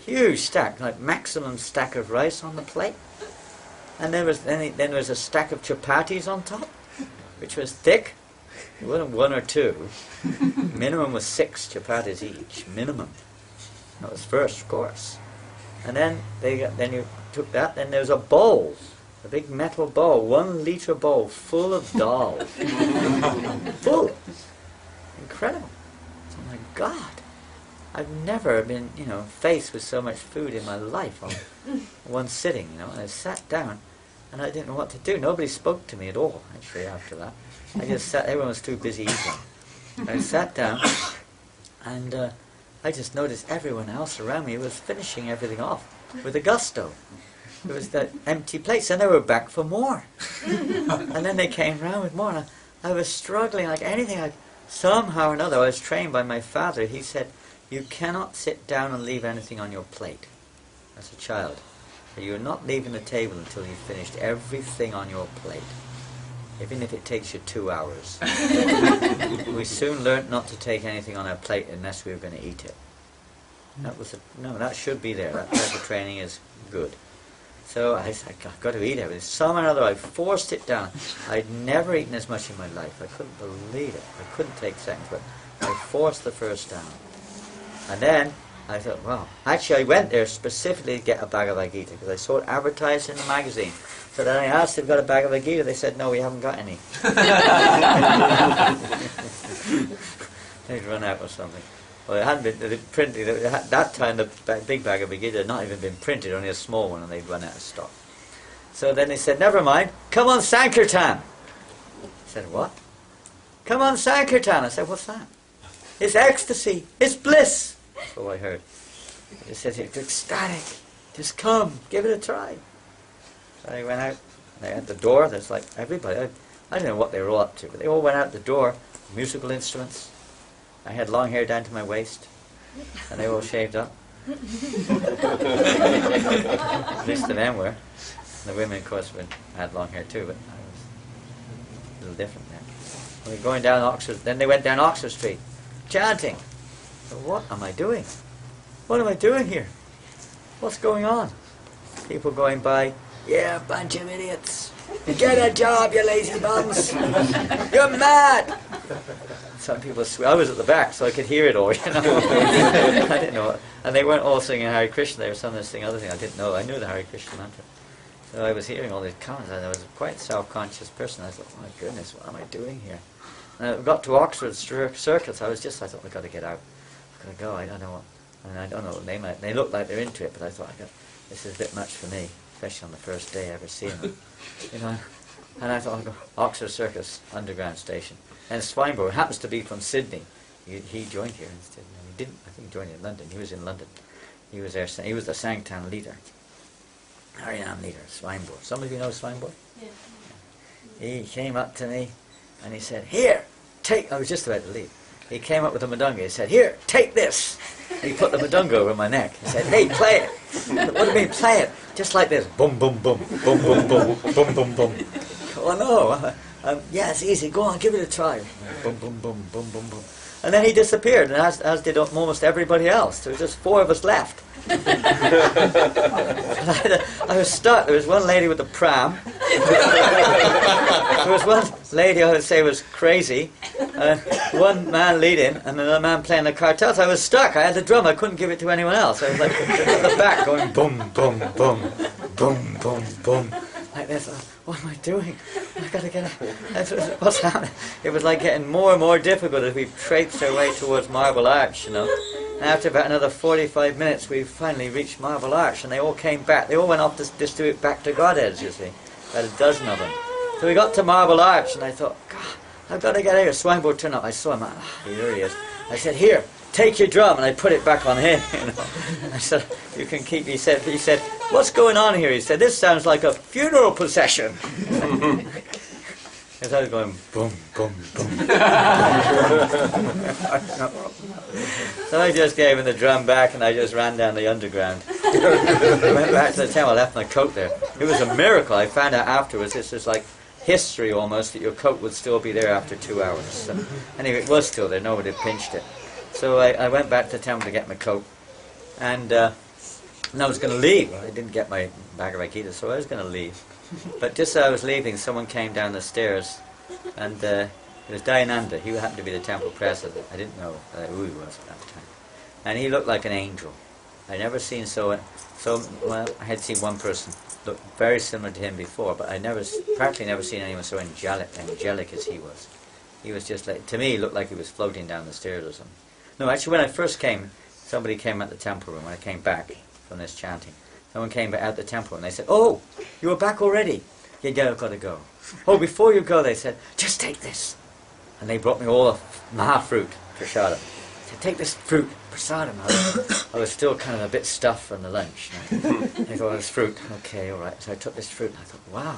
Huge stack, like maximum stack of rice on the plate. And then there was a stack of chapatis on top, which was thick. It wasn't one or two. Minimum was 6 chapatis each. Minimum. That was first course. And then you took that. Then there was a bowl. A big metal bowl, 1 liter bowl, full of dal. Full. Incredible. Oh my God. I've never been, faced with so much food in my life on one sitting, And I sat down, and I didn't know what to do. Nobody spoke to me at all, actually, after that. I just sat, everyone was too busy eating. I sat down, and I just noticed everyone else around me was finishing everything off with a gusto. It was the empty plates, and they were back for more. And then they came round with more, and I was struggling like anything. Somehow or another, I was trained by my father. He said, you cannot sit down and leave anything on your plate as a child. You're not leaving the table until you've finished everything on your plate, even if it takes you 2 hours. We soon learnt not to take anything on our plate unless we were going to eat it. That should be there. That type of training is good. So I said, I've got to eat everything. Somehow or other, I forced it down. I'd never eaten as much in my life. I couldn't believe it. I couldn't take seconds, but I forced the first down. And then I thought, wow. Actually, I went there specifically to get a Bhagavad Gita, because I saw it advertised in the magazine. So then I asked if they've got a Bhagavad Gita. They said, no, we haven't got any. They'd run out or something. Well, it hadn't been printed. At that time, the big Bhagavad Gita had not even been printed, only a small one, and they'd run out of stock. So then they said, never mind, come on Sankirtan. I said, what? Come on Sankirtan. I said, what's that? It's ecstasy. It's bliss. That's all I heard. They said, it's ecstatic. Just come, give it a try. So I went out, and at the door, there's like everybody. I don't know what they were all up to, but they all went out the door, musical instruments. I had long hair down to my waist, and they were all shaved up. At least the men were. The women, of course, had long hair too, but I was a little different then. We were going down Oxford, then they went down Oxford Street, chanting. So what am I doing? What am I doing here? What's going on? People going by, yeah, bunch of idiots. Get a job, you lazy bums. You're mad. Some people swear. I was at the back, so I could hear it all, I didn't know. And they weren't all singing Hare Krishna. They were some of them singing other things I didn't know. I knew the Hare Krishna mantra. So I was hearing all these comments, and I was quite a self-conscious person. I thought, oh my goodness, what am I doing here? And I got to Oxford Circus. I thought, I've got to get out. I've got to go. I don't know what. And I don't know what they look like they're into it, but I thought, this is a bit much for me, especially on the first day ever seeing them. And I thought, I'll go Oxford Circus Underground Station. And Swinburne happens to be from Sydney. He joined here instead. No, he didn't. I think he joined in London. He was in London. He was there. He was the Sangtan leader. Harinam leader, Swinburne. Some of you know Swinburne? Yeah. He came up to me and he said, here, take... I was just about to leave. He came up with a madunga. He said, here, take this. And he put the madunga over my neck. He said, hey, play it. What do you mean, play it? Just like this. Boom, boom, boom. Boom, boom, boom. Boom, boom, boom. Oh, no. Yeah, it's easy. Go on, give it a try. Boom, boom, boom, boom, boom, boom. And then he disappeared, and as did almost everybody else. There was just 4 of us left. I was stuck. There was one lady with a pram. There was one lady I would say was crazy. One man leading, and another man playing the cartels. I was stuck. I had the drum. I couldn't give it to anyone else. I was like at the back going boom, boom, boom, boom, boom, boom. Like this. What am I doing? I got to get out. What's happening? It was like getting more and more difficult as we traipsed our way towards Marble Arch, And after about another 45 minutes, we finally reached Marble Arch, and they all came back. They all went off to distribute back to Godheads, you see. About a dozen of them. So we got to Marble Arch, and I thought, God, I've got to get out here. Swineboard turned up. I saw him. Here he is. I said, here, take your drum, and I put it back on him. You know. I said, you can keep. He said, what's going on here? He said, this sounds like a funeral procession. I was going boom, boom, boom. So I just gave him the drum back, and I just ran down the underground. I went back to the temple. I left my coat there. It was a miracle. I found out afterwards. This is like history almost, that your coat would still be there after 2 hours. So, anyway, it was still there. Nobody had pinched it. So I went back to the temple to get my coat, and I was going to leave. I didn't get my bag of Aikido, so I was going to leave. But just as I was leaving, someone came down the stairs, and it was Dayananda. He happened to be the temple president. I didn't know who he was at that time. And he looked like an angel. I'd never seen well, I had seen one person look very similar to him before, but I practically never seen anyone so angelic as he was. He was just like, to me, he looked like he was floating down the stairs or something. No, actually, when I first came, somebody came at the temple room. When I came back from this chanting, someone came out the temple and they said, "Oh, you were back already? Yeah, I've got to go." "Oh, before you go," they said, "just take this." And they brought me all of fruit, prasadam. I said, "Take this fruit, prasadam." I was still kind of a bit stuffed from the lunch. I thought, "It's fruit." Okay, all right. So I took this fruit and I thought, wow,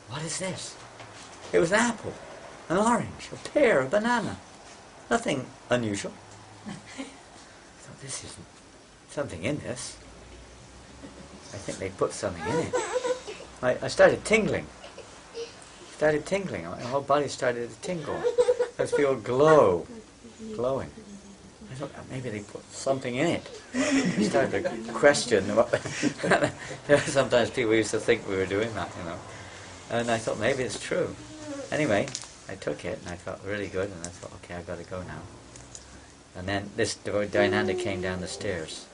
what is this? It was an apple, an orange, a pear, a banana. Nothing unusual. I thought, this is something in this. I think they put something in it. I started tingling. My whole body started to tingle. I feel glowing. I thought, maybe they put something in it. I started to question what. Sometimes people used to think we were doing that, you know. And I thought, maybe it's true. Anyway, I took it and I felt really good, and I thought, okay, I've got to go now. And then this Dayananda came down the stairs,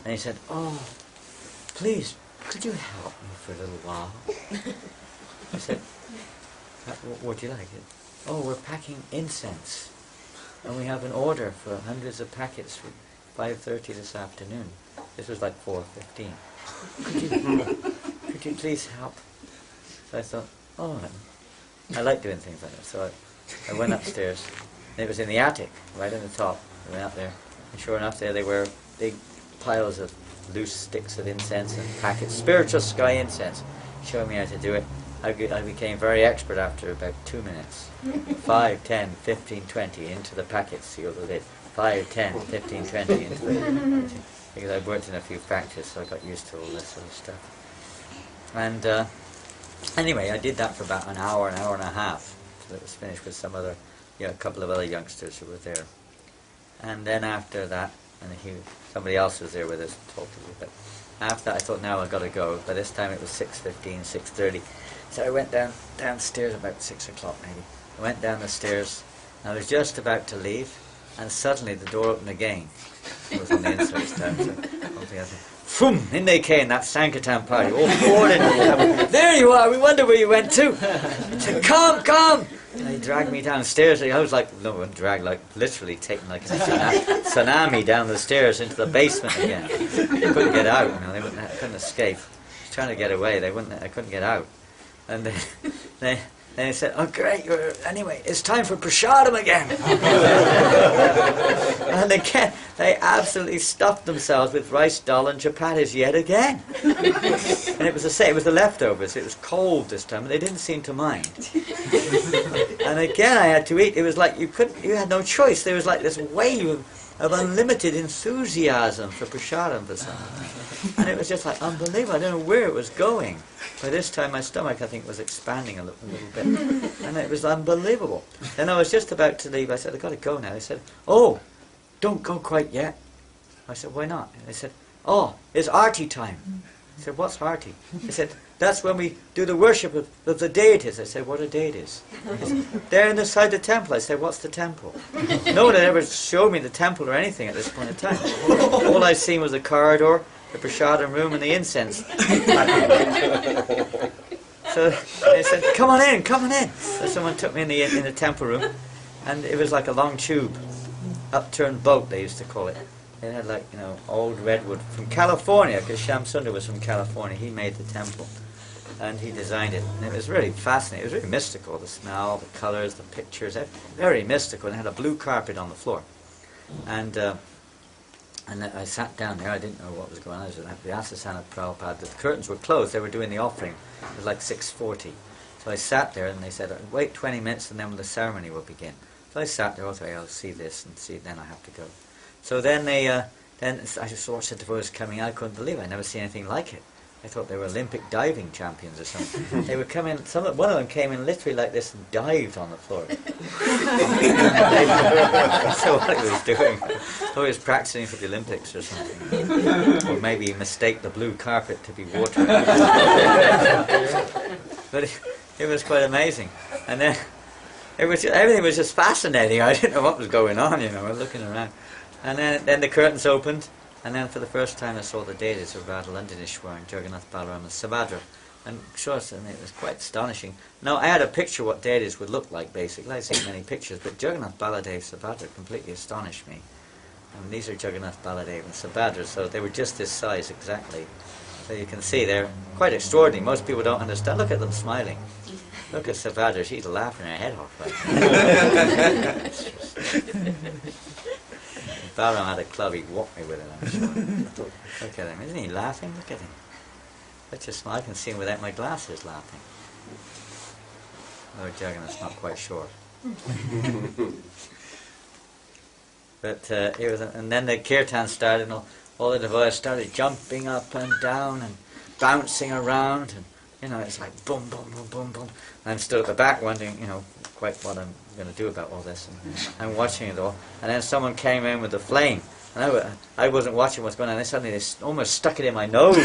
and he said, "Oh, please, could you help me for a little while?" I said, "What would you like?" "Oh, we're packing incense, and we have an order for hundreds of packets for 5:30 this afternoon." This was like 4:15. Could you please help?" So I thought, oh, I like doing things like that. So I went upstairs, and it was in the attic, right on the top. I went up there, and sure enough, there they were, big piles of loose sticks of incense and packets, spiritual sky incense, showing me how to do it. I became very expert after about 2 minutes. 5, 10, 15, 20 into the packets, seal the lid. 5, 10, 15, 20 into the because I worked in a few factories, so I got used to all this sort of stuff. And anyway, I did that for about an hour and a half, till it was finished with some other, a couple of other youngsters who were there. And then after that, and somebody else was there with us, talked a little bit. After that, I thought, now I've got to go. By this time, it was 6:15, 6:30. So I went downstairs about 6 o'clock maybe. I went down the stairs, and I was just about to leave, and suddenly the door opened again. It was on the inside this time, so boom! In they came, that Sankirtan party, all poured in. "There you are, we wonder where you went to." I said, come! And they dragged me downstairs. I was like, literally taken like a tsunami down the stairs into the basement again. I couldn't get out, I couldn't escape. I was trying to get away, I couldn't get out. And then they said, "Oh great, anyway, it's time for prasadam again." And again, they absolutely stuffed themselves with rice dal and chapatis yet again. And it was the leftovers. It was cold this time, and they didn't seem to mind. And again, I had to eat. It was like you had no choice. There was like this wave of unlimited enthusiasm for prasadam for something. And it was just like unbelievable. I don't know where it was going. By this time, my stomach, I think, was expanding a little bit. And it was unbelievable. Then I was just about to leave. I said, "I've got to go now." They said, "Oh, don't go quite yet." I said, "Why not?" And they said, "Oh, it's arti time." I said, "What's arti?" They said, "That's when we do the worship of the deities." I said, "What are deities?" They said, "They're inside the temple." I said, "What's the temple?" No one had ever showed me the temple or anything at this point in time. All I'd seen was the corridor, the prasadam room, and the incense. So they said, come on in. So someone took me in the temple room, and it was like a long tube, upturned boat they used to call it. It had like, old redwood from California, because Shamsundar was from California. He made the temple, and he designed it. And it was really fascinating. It was really mystical, the smell, the colors, the pictures, very mystical. And it had a blue carpet on the floor. And I sat down there. I didn't know what was going on. I was at the Asasana Prabhupada. The curtains were closed. They were doing the offering. It was like 6:40. So I sat there, and they said, wait 20 minutes, and then the ceremony will begin. So I sat there, okay, I'll see this, and see, then I have to go. So then then I just watched the devotees coming out. I couldn't believe it. I'd never seen anything like it. I thought they were Olympic diving champions or something. They would come in, one of them came in literally like this and dived on the floor. So what he was doing, he was practicing for the Olympics or something. Or maybe he mistake the blue carpet to be water. But it was quite amazing. And then everything was just fascinating. I didn't know what was going on, I was looking around. And then the curtains opened, and then for the first time I saw the deities of Radha Londonishwar and Jagannath Balaram and Subhadra. And sure, it was quite astonishing. Now, I had a picture what deities would look like, basically. I've seen many pictures, but Jagannath Baladev Subhadra completely astonished me. And these are Jagannath Baladev and Subhadra, so they were just this size exactly. So you can see they're quite extraordinary. Most people don't understand. Look at them smiling. Look at Subhadra, she's laughing her head off. If Balaram had a club, he'd whack me with it, I'm sure. Look at him, isn't he laughing? Look at him. Such a smile, I can see him without my glasses laughing. Oh, Jagannath's not quite sure. But it was, and then the kirtan started, and all the devotees started jumping up and down and bouncing around, and it's like boom, boom, boom, boom, boom. And I'm stood at the back wondering, quite what I'm going to do about all this. And I'm watching it all, and then someone came in with a flame, and I wasn't watching what's going on. And suddenly they almost stuck it in my nose.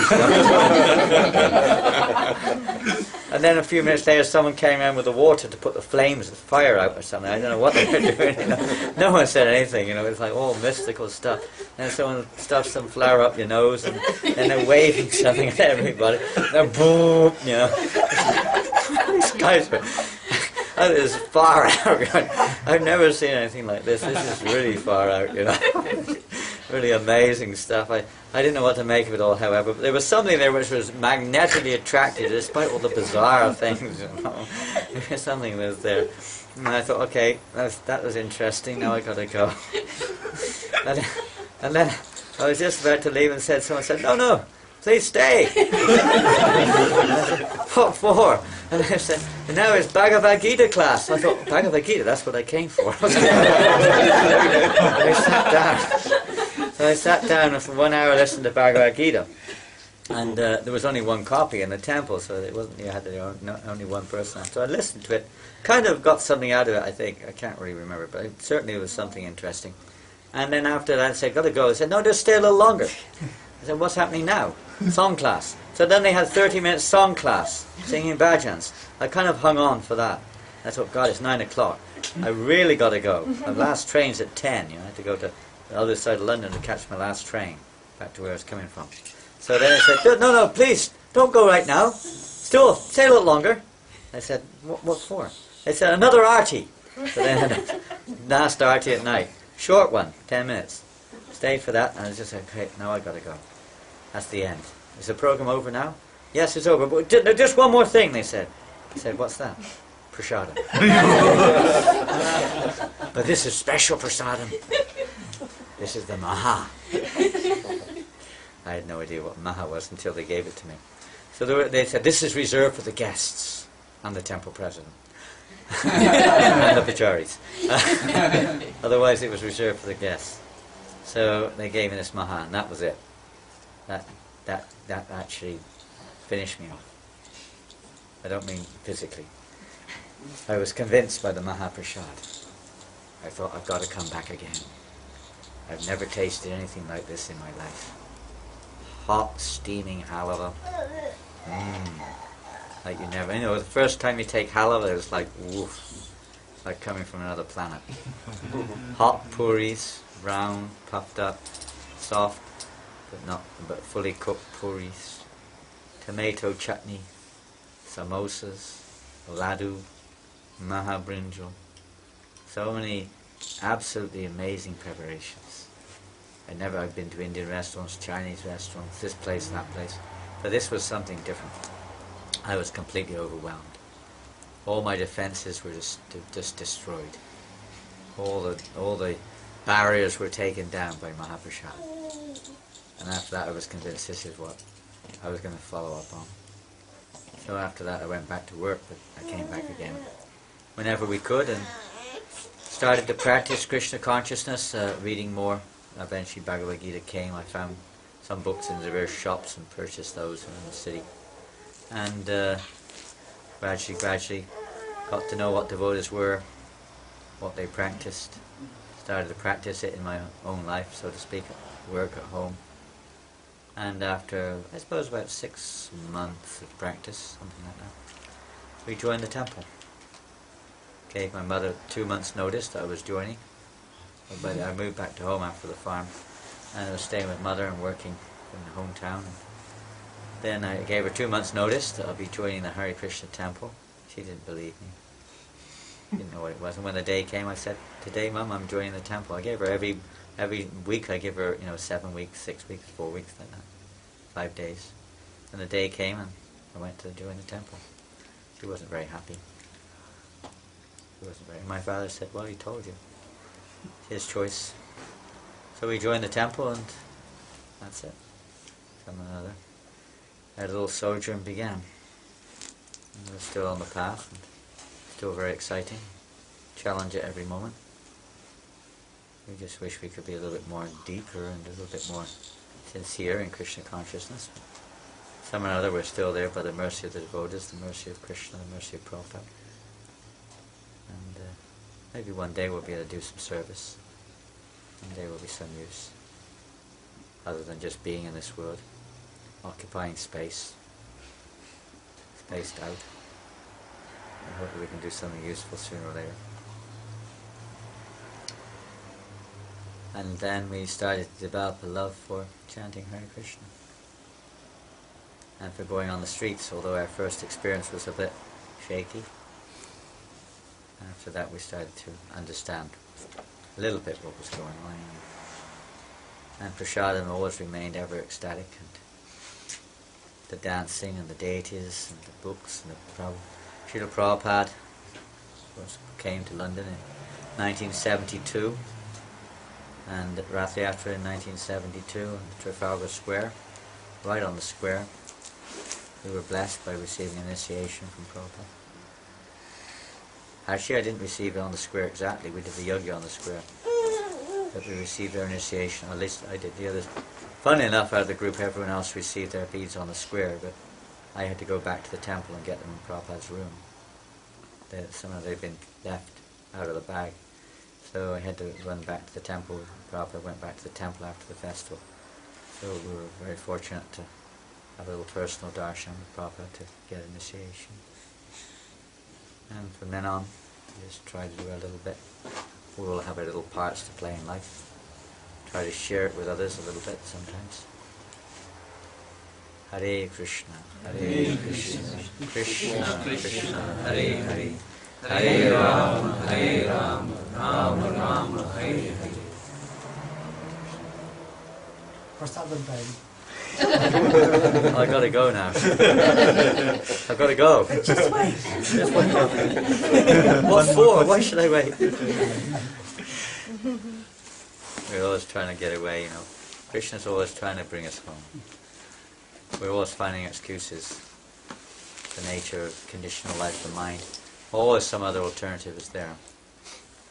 And then a few minutes later, someone came in with the water to put the flames, the fire out or something. I don't know what they were doing. No one said anything. It's like all mystical stuff. And someone stuffs some flour up your nose, and they're waving something at everybody. And then boom, These guys were. That is far out. I've never seen anything like this. This is really far out, Really amazing stuff. I didn't know what to make of it all, however. But there was something there which was magnetically attractive, despite all the bizarre things. Something was there. And I thought, okay, that was interesting. Now I got to go. And then I was just about to leave, and someone said, no, please stay. Said, what for? And I said, now it's Bhagavad Gita class. I thought, Bhagavad Gita, that's what I came for. I sat down. So I sat down and for 1 hour listened to Bhagavad Gita. And there was only one copy in the temple, so it wasn't, you had only one person. So I listened to it, kind of got something out of it, I think. I can't really remember, but certainly it was something interesting. And then after that I said, got to go. I said, no, just stay a little longer. I said, what's happening now? Song class. So then they had 30-minute song class, singing bhajans. I kind of hung on for that. I thought, God, it's 9 o'clock. I really got to go. My last train's at 10. I had to go to the other side of London to catch my last train back to where I was coming from. So then I said, no, please, don't go right now. Still, stay a little longer. I said, what for? They said, another arti. So then I had a last arti at night. Short one, 10 minutes. Stayed for that, and I was just like, okay, now I got to go. That's the end. Is the program over now? Yes, it's over. But just one more thing, they said. I said, what's that? Prasadam. But this is special prasadam. This is the Maha. I had no idea what Maha was until they gave it to me. So they said, this is reserved for the guests and the temple president. And the pujaris. Otherwise it was reserved for the guests. So they gave me this Maha, and that was it. That actually finished me off. I don't mean physically. I was convinced by the Mahaprasad. I thought, I've got to come back again. I've never tasted anything like this in my life. Hot, steaming halava. Like you never, the first time you take halava, it was like, woof, like coming from another planet. Hot puris, round, puffed up, soft, but fully cooked puris. Tomato chutney, samosas, laddu, mahabrinjal. So many absolutely amazing preparations. I'd been to Indian restaurants, Chinese restaurants, this place and that place. But this was something different. I was completely overwhelmed. All my defenses were just destroyed. All the barriers were taken down by Mahaprasad. And after that I was convinced this is what I was going to follow up on. So after that I went back to work, but I came back again whenever we could and started to practice Krishna consciousness, reading more. Eventually Bhagavad Gita came. I found some books in the various shops and purchased those in the city. And gradually got to know what devotees were, what they practiced. Started to practice it in my own life, so to speak, at work, at home. And after, I suppose, about 6 months of practice, something like that, we joined the temple. Gave my mother 2 months' notice that I was joining. But I moved back to home after the farm, and I was staying with mother and working in the hometown. Then I gave her 2 months' notice that I'll be joining the Hare Krishna temple. She didn't believe me. Didn't know what it was. And when the day came, I said, "Today, Mum, I'm joining the temple." I gave her every week. I give her 7 weeks, 6 weeks, 4 weeks, like that, 5 days. And the day came, and I went to join the temple. She wasn't very happy. My father said, "Well, he told you. His choice." So we joined the temple, and that's it. From another, our little sojourn began. And we're still on the path, and still very exciting. Challenge at every moment. We just wish we could be a little bit more deeper and a little bit more sincere in Krishna consciousness. Somehow or other we're still there by the mercy of the devotees, the mercy of Krishna, the mercy of Prabhupada. And maybe one day we'll be able to do some service. One day will be some use. Other than just being in this world, occupying space, spaced out. I hope that we can do something useful sooner or later. And then we started to develop a love for chanting Hare Krishna. And for going on the streets, although our first experience was a bit shaky. After that we started to understand a little bit what was going on. And Prasadam always remained ever ecstatic, and the dancing and the deities and the books and the Srila Prabhupada came to London in 1972, and Rathayatra in 1972 in Trafalgar Square, right on the square. We were blessed by receiving initiation from Prabhupada. Actually, I didn't receive it on the square exactly. We did the yoga on the square. But we received our initiation, at least I did. The others, funny enough, out of the group, everyone else received their beads on the square, but I had to go back to the temple and get them in Prabhupada's room. Somehow they'd been left out of the bag. So I had to run back to the temple. Prabhupada went back to the temple after the festival. So we were very fortunate to have a little personal darshan with Prabhupada to get initiation. And from then on, we just try to do a little bit. We all have our little parts to play in life. Try to share it with others a little bit sometimes. Hare Krishna, Hare Krishna, Krishna Krishna, Hare Hare, Hare Rama, Rama Rama, Hare Hare. Prasadam time. I gotta go now. I've gotta go. Just wait. Just wait. What for? Why should I wait? We're always trying to get away, Krishna's always trying to bring us home. We're always finding excuses. The nature of conditional life of mind. Always some other alternative is there.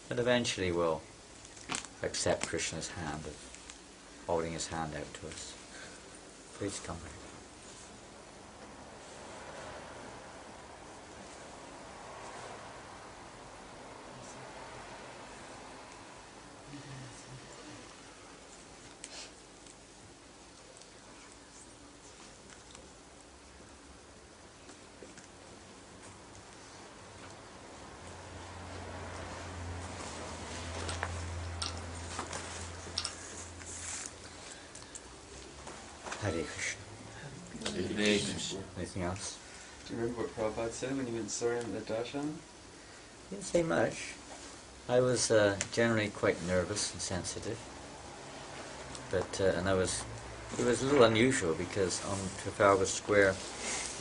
But eventually we'll accept Krishna's hand, of holding his hand out to us. Please come back. Hare Krishna. Hare Krishna. Anything else? Do you remember what Prabhupada said when you went and saw him at the darshan? Didn't say much. I was generally quite nervous and sensitive. But and it was a little unusual because on Trafalgar Square,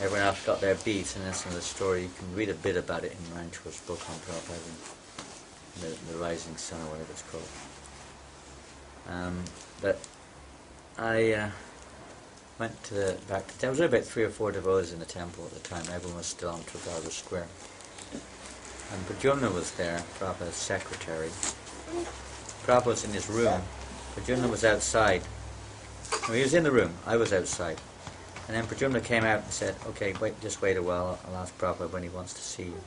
everyone else got their beads, and that's in the story. You can read a bit about it in Ranchworth's book on Prabhupada, the Rising Sun or whatever it's called. But I went back to. There was about 3 or 4 devotees in the temple at the time. Everyone was still on Trafalgar Square, and Pradyumna was there, Prabhupada's secretary. Prabhupada was in his room. Pradyumna was outside. Well, he was in the room. I was outside. And then Pradyumna came out and said, "Okay, just wait a while. I'll ask Prabhupada when he wants to see you."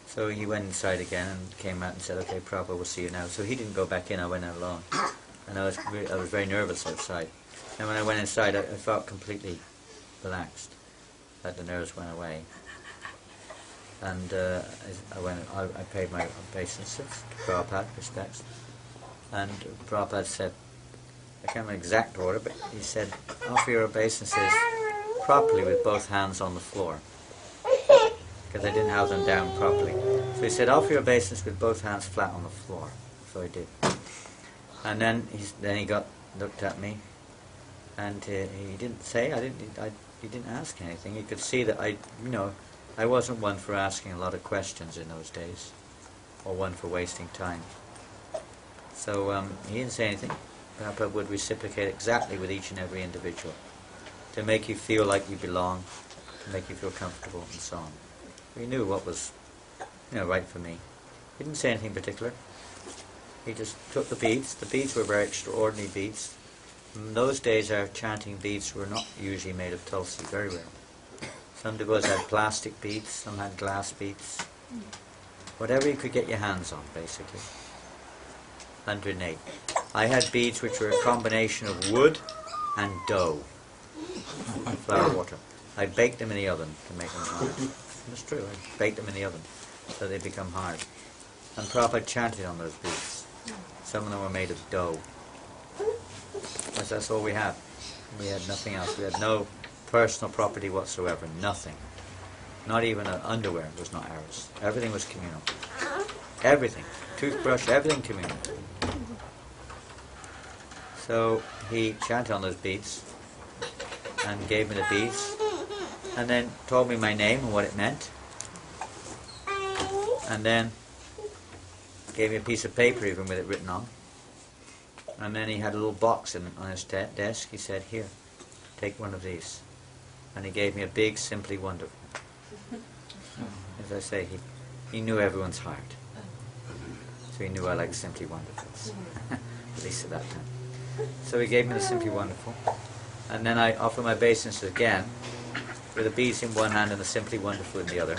So he went inside again and came out and said, "Okay, Prabhupada will see you now." So he didn't go back in. I went out alone. And I was very nervous outside. And when I went inside, I felt completely relaxed. That the nerves went away. And I paid my obeisances to Prabhupada, respects. And Prabhupada said, I can't remember the exact order, but he said, offer your obeisances properly with both hands on the floor. Because I didn't have them down properly. So he said, offer your obeisance with both hands flat on the floor. So I did. And then he looked at me, and he didn't say, he didn't ask anything. He could see that I wasn't one for asking a lot of questions in those days, or one for wasting time. So he didn't say anything. Prabhupada would reciprocate exactly with each and every individual, to make you feel like you belong, to make you feel comfortable, and so on. He knew what was, right for me. He didn't say anything particular. He just took the beads. The beads were very extraordinary beads. In those days, our chanting beads were not usually made of tulsi, very rare. Some devotees had plastic beads, some had glass beads. Whatever you could get your hands on, basically. 108. I had beads which were a combination of wood and dough, flour water. I baked them in the oven to make them hard. That's true, I baked them in the oven so they become hard. And Prabhupada chanted on those beads. Some of them were made of dough. That's all we had. We had nothing else. We had no personal property whatsoever, nothing. Not even an underwear was not ours. Everything was communal. Everything. Toothbrush, everything communal. So he chanted on those beads and gave me the beads and then told me my name and what it meant, and then gave me a piece of paper even with it written on, and then he had a little box on his desk. He said, "Here, take one of these," and he gave me a big Simply Wonderful. As I say, he knew everyone's heart, so he knew I liked Simply Wonderfuls, at least at that time. So he gave me the Simply Wonderful, and then I offered my obeisance again, with the beads in one hand and the Simply Wonderful in the other.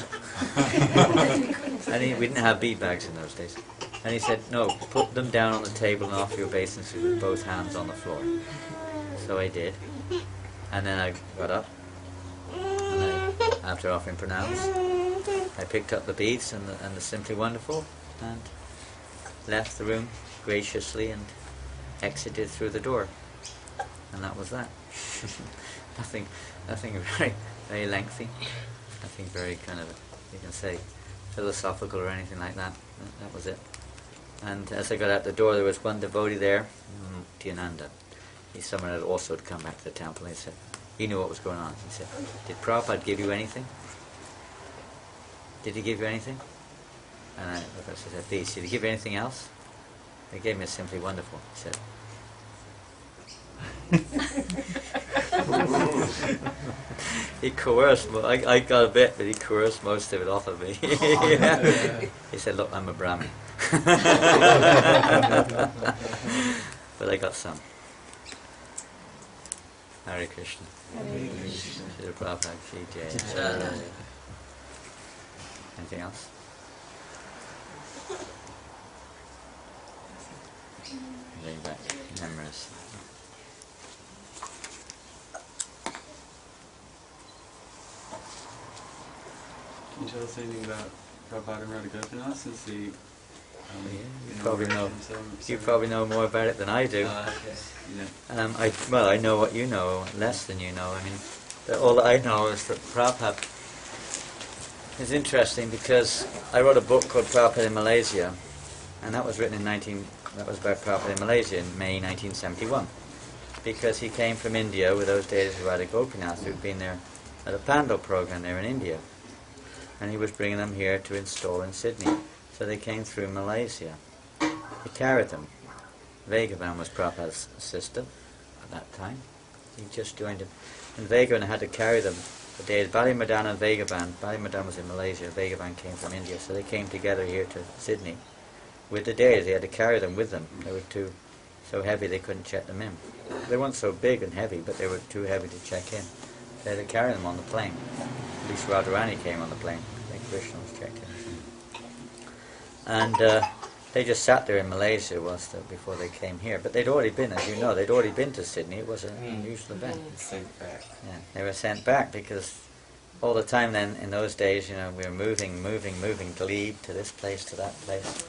And we didn't have bead bags in those days. And he said, "No, put them down on the table and offer your obeisance with both hands on the floor." So I did, and then I got up, and after offering pranams, I picked up the beads and the Simply Wonderful, and left the room graciously and exited through the door, and that was that. nothing very, very lengthy, nothing very kind of, you can say, philosophical or anything like that. That was it. And as I got out the door, there was one devotee there, Muktiananda. He's someone that also had come back to the temple, and he said, he knew what was going on. He said, "Did Prabhupada give you anything? Did he give you anything?" And I said, "Please, did he give you anything else?" He gave me a Simply Wonderful. He said, he coerced, I got a bit, but he coerced most of it off of me. Yeah. He said, "Look, I'm a Brahmin." But I got some. Hare Krishna. Hare Krishna. Shri Prabhupada Ki Jai. Anything else? Laying back memories. Can you tell us anything about Prabhupada and Radha Gopinath, since the you probably know more about it than I do. Okay. Yeah. I know what you know, less than you know. I mean, all that I know is that Prabhupada is interesting because I wrote a book called Prabhupada in Malaysia, and that was written that was about Prabhupada in Malaysia in May 1971. because he came from India with those days of Radha Gopinath, who'd been there at a Pandal program there in India. And he was bringing them here to install in Sydney. So they came through Malaysia. He carried them. Vagavan was Prabhupada's assistant at that time. He just joined him. And Vagavan had to carry them the days. Bali Madan and Vagavan. Bali Madan was in Malaysia. Vagavan came from India. So they came together here to Sydney. With the days, they had to carry them with them. They were so heavy they couldn't check them in. They weren't so big and heavy, but they were too heavy to check in. They had to carry them on the plane. At least Radharani came on the plane. I think Krishna was checked in. And they just sat there in Malaysia before they came here. But they'd already been, as you know, they'd already been to Sydney. It was an unusual event. Sent back. Yeah, they were sent back because all the time then, in those days, you know, we were moving, glebe to this place, to that place.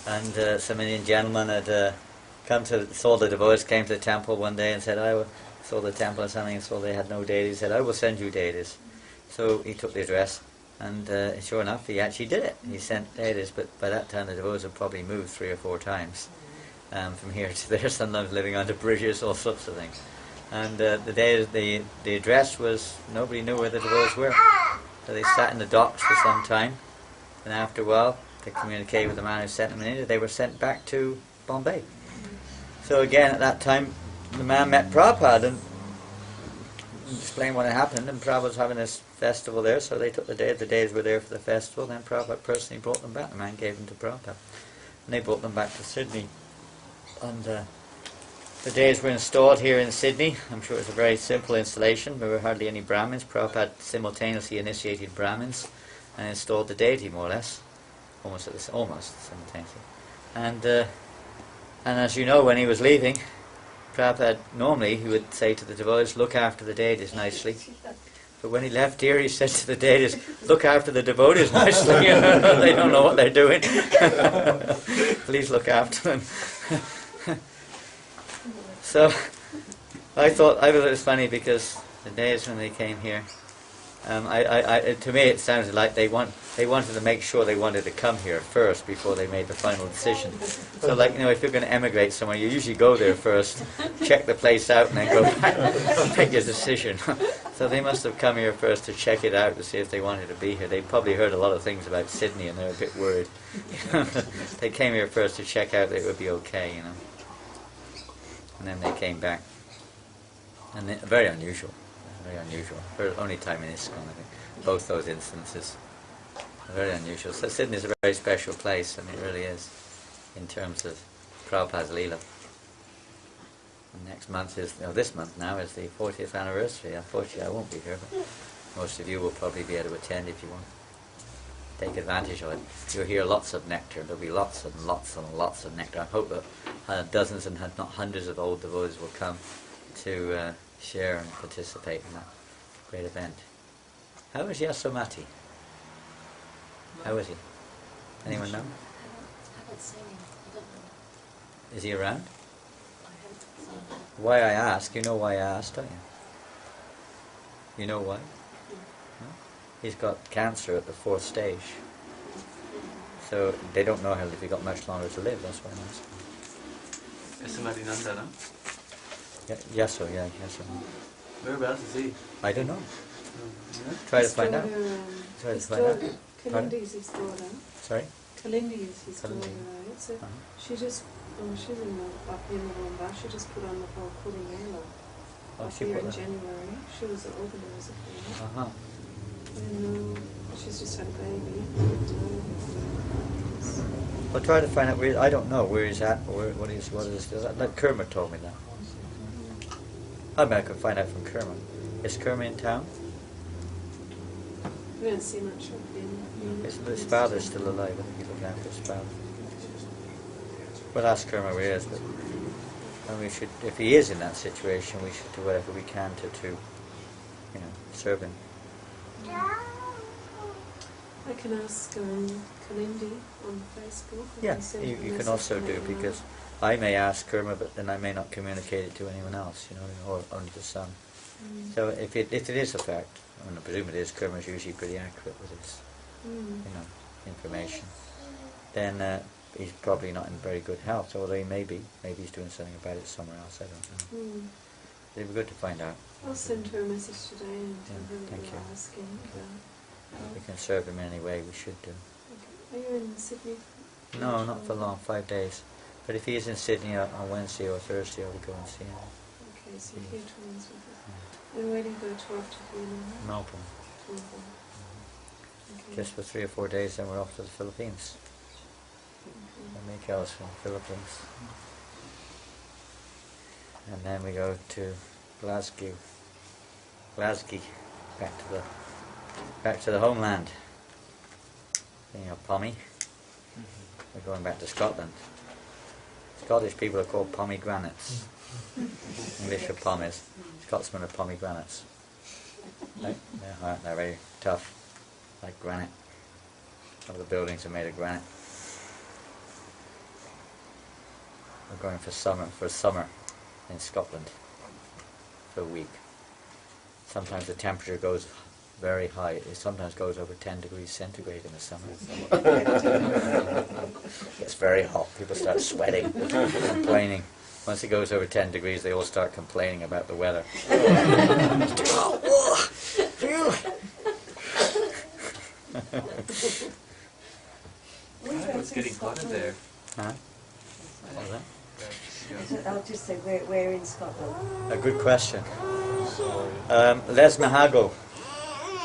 And some Indian gentleman had saw the devotees, came to the temple one day and said, I saw the temple or something, and saw they had no deities. He said, I will send you deities. So he took the address, and sure enough, he actually did it. He sent deities, but by that time the devotees had probably moved 3 or 4 times from here to there, sometimes living under bridges, all sorts of things. And the address was, nobody knew where the devotees were. So they sat in the docks for some time, and after a while, they communicated with the man who sent them in India. They were sent back to Bombay. So again, at that time, the man met Prabhupada and explained what had happened, and Prabhupada was having this festival there, so they took the days were there for the festival, then Prabhupada personally brought them back. The man gave them to Prabhupada. And they brought them back to Sydney. And the days were installed here in Sydney. I'm sure it was a very simple installation. There were hardly any Brahmins. Prabhupada simultaneously initiated Brahmins and installed the deity, more or less. Almost simultaneously. And as you know, when he was leaving, Prabhupada, normally he would say to the devotees, look after the deities nicely. But when he left here, he said to the deities, look after the devotees nicely. They don't know what they're doing. Please look after them. So I thought it was funny because the days when they came here, to me it sounded like they wanted to make sure they wanted to come here first before they made the final decision. So like, you know, if you're going to emigrate somewhere, you usually go there first, check the place out, and then go back and make your decision. So they must have come here first to check it out to see if they wanted to be here. They probably heard a lot of things about Sydney and they're a bit worried. They came here first to check out that it would be okay, you know. And then they came back. And very unusual. Very unusual. For the only time in ISKCON, I think. Both those instances. Very unusual. So Sydney is a very special place, and it really is, in terms of Prabhupada's Leela. And next month this month now is the 40th anniversary. Unfortunately, I won't be here, but most of you will probably be able to attend if you want. Take advantage of it. You'll hear lots of nectar. There'll be lots and lots and lots of nectar. I hope that dozens and not hundreds of old devotees will come to share and participate in that great event. How is Yasomati? How is he? Anyone know? I haven't seen him. I don't know. Is he around? I haven't seen him. Why I ask, you know why I asked, don't you? You know why? No? He's got cancer at the 4th stage. So they don't know if he got much longer to live, that's why I'm asking. Somebody knows that, huh? Yaso. Whereabouts is he? I don't know. Yeah? Try to find out. Try to His find out. daughter, Pardon? Kalindi is his daughter. Sorry? Kalindi is his daughter, Kalindi. right? So Uh-huh. she just, she's up in November, she just put on the whole Kurumela. Oh, Up she here put in that. January. She was organizer for it. Uh-huh. And she's just had a baby. Well, try to find out where. I don't know where he's at or what is. Like Kerma told me that. I mean, I could find out from Kerma. Is Kerma in town? We don't see much of him. His father's still alive. I think he's looking after his father. We'll ask Kerma where he is, but and we should, if he is in that situation, we should do whatever we can to serve him. I can ask Kalindi on Facebook. I Yeah, can send you a can message also and do, let her know. because I may ask Kerma, but then I may not communicate it to anyone else, or only to some. So if it is a fact, I presume it is, Kerma's usually pretty accurate with his information, then he's probably not in very good health, although he may be. Maybe he's doing something about it somewhere else, I don't know. It'd be good to find out. I'll send her a message today and tell Yeah, her that thank you're you. asking about. If we can serve him in any way, we should do. Okay. Are you in Sydney? No, not for long, 5 days. But if he is in Sydney on Wednesday or Thursday, I will go and see him. Okay, so you're here 2 months with us. And where do you go to after Vienna? Melbourne. Melbourne. Okay. Just for 3 or 4 days, then we're off to the Philippines. Okay. And Miguel's from the Philippines. And then we go to Glasgow, back to the homeland. You know, Pommy. We're going back to Scotland. Scottish people are called pomegranates. English are pommies. Scotsmen are pomegranates. They're hard, they're very tough, like granite. All the buildings are made of granite. We're going for summer in Scotland for a week. Sometimes the temperature goes very high. It sometimes goes over 10 degrees centigrade in the summer. It's very hot. People start sweating, complaining. Once it goes over 10 degrees, they all start complaining about the weather. It's getting hotter there. Huh? What was that? I'll just say, where in Scotland? A good question. Lesmahago.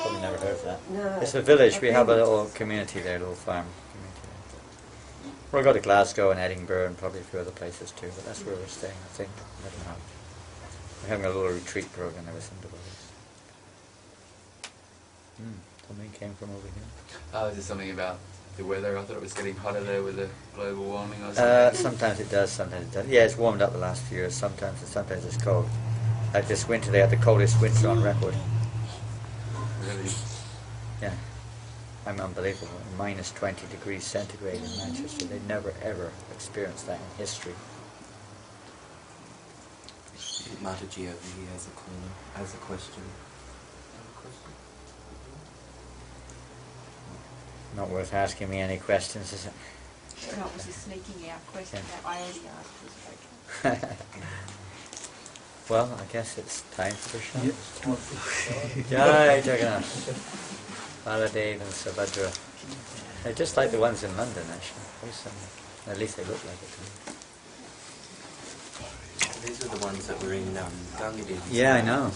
Probably never heard of that. No. It's a village. We have a little community there, a little farm community there. We'll go to Glasgow and Edinburgh and probably a few other places too, but that's where we're staying, I think. I don't know. We're having a little retreat program there with some devotees. Something came from over here. Oh, is there something about the weather? I thought it was getting hotter there with the global warming or something. Sometimes it does, sometimes it doesn't. Yeah, it's warmed up the last few years. Sometimes it's cold. Like this winter, they had the coldest winter on record. Really? Yeah. I'm unbelievable. Minus 20 degrees centigrade in Manchester. They never ever experienced that in history. Mataji over here has a question. Not worth asking me any questions, is it? That was a sneaking out question that I already asked was Well, I guess it's time for the show. Jai Jagannath. Baladev and Subhadra. They're just like the ones in London, actually. Very similar. At least they look like it to me. These are the ones that were in Gangadin. Yeah, I know.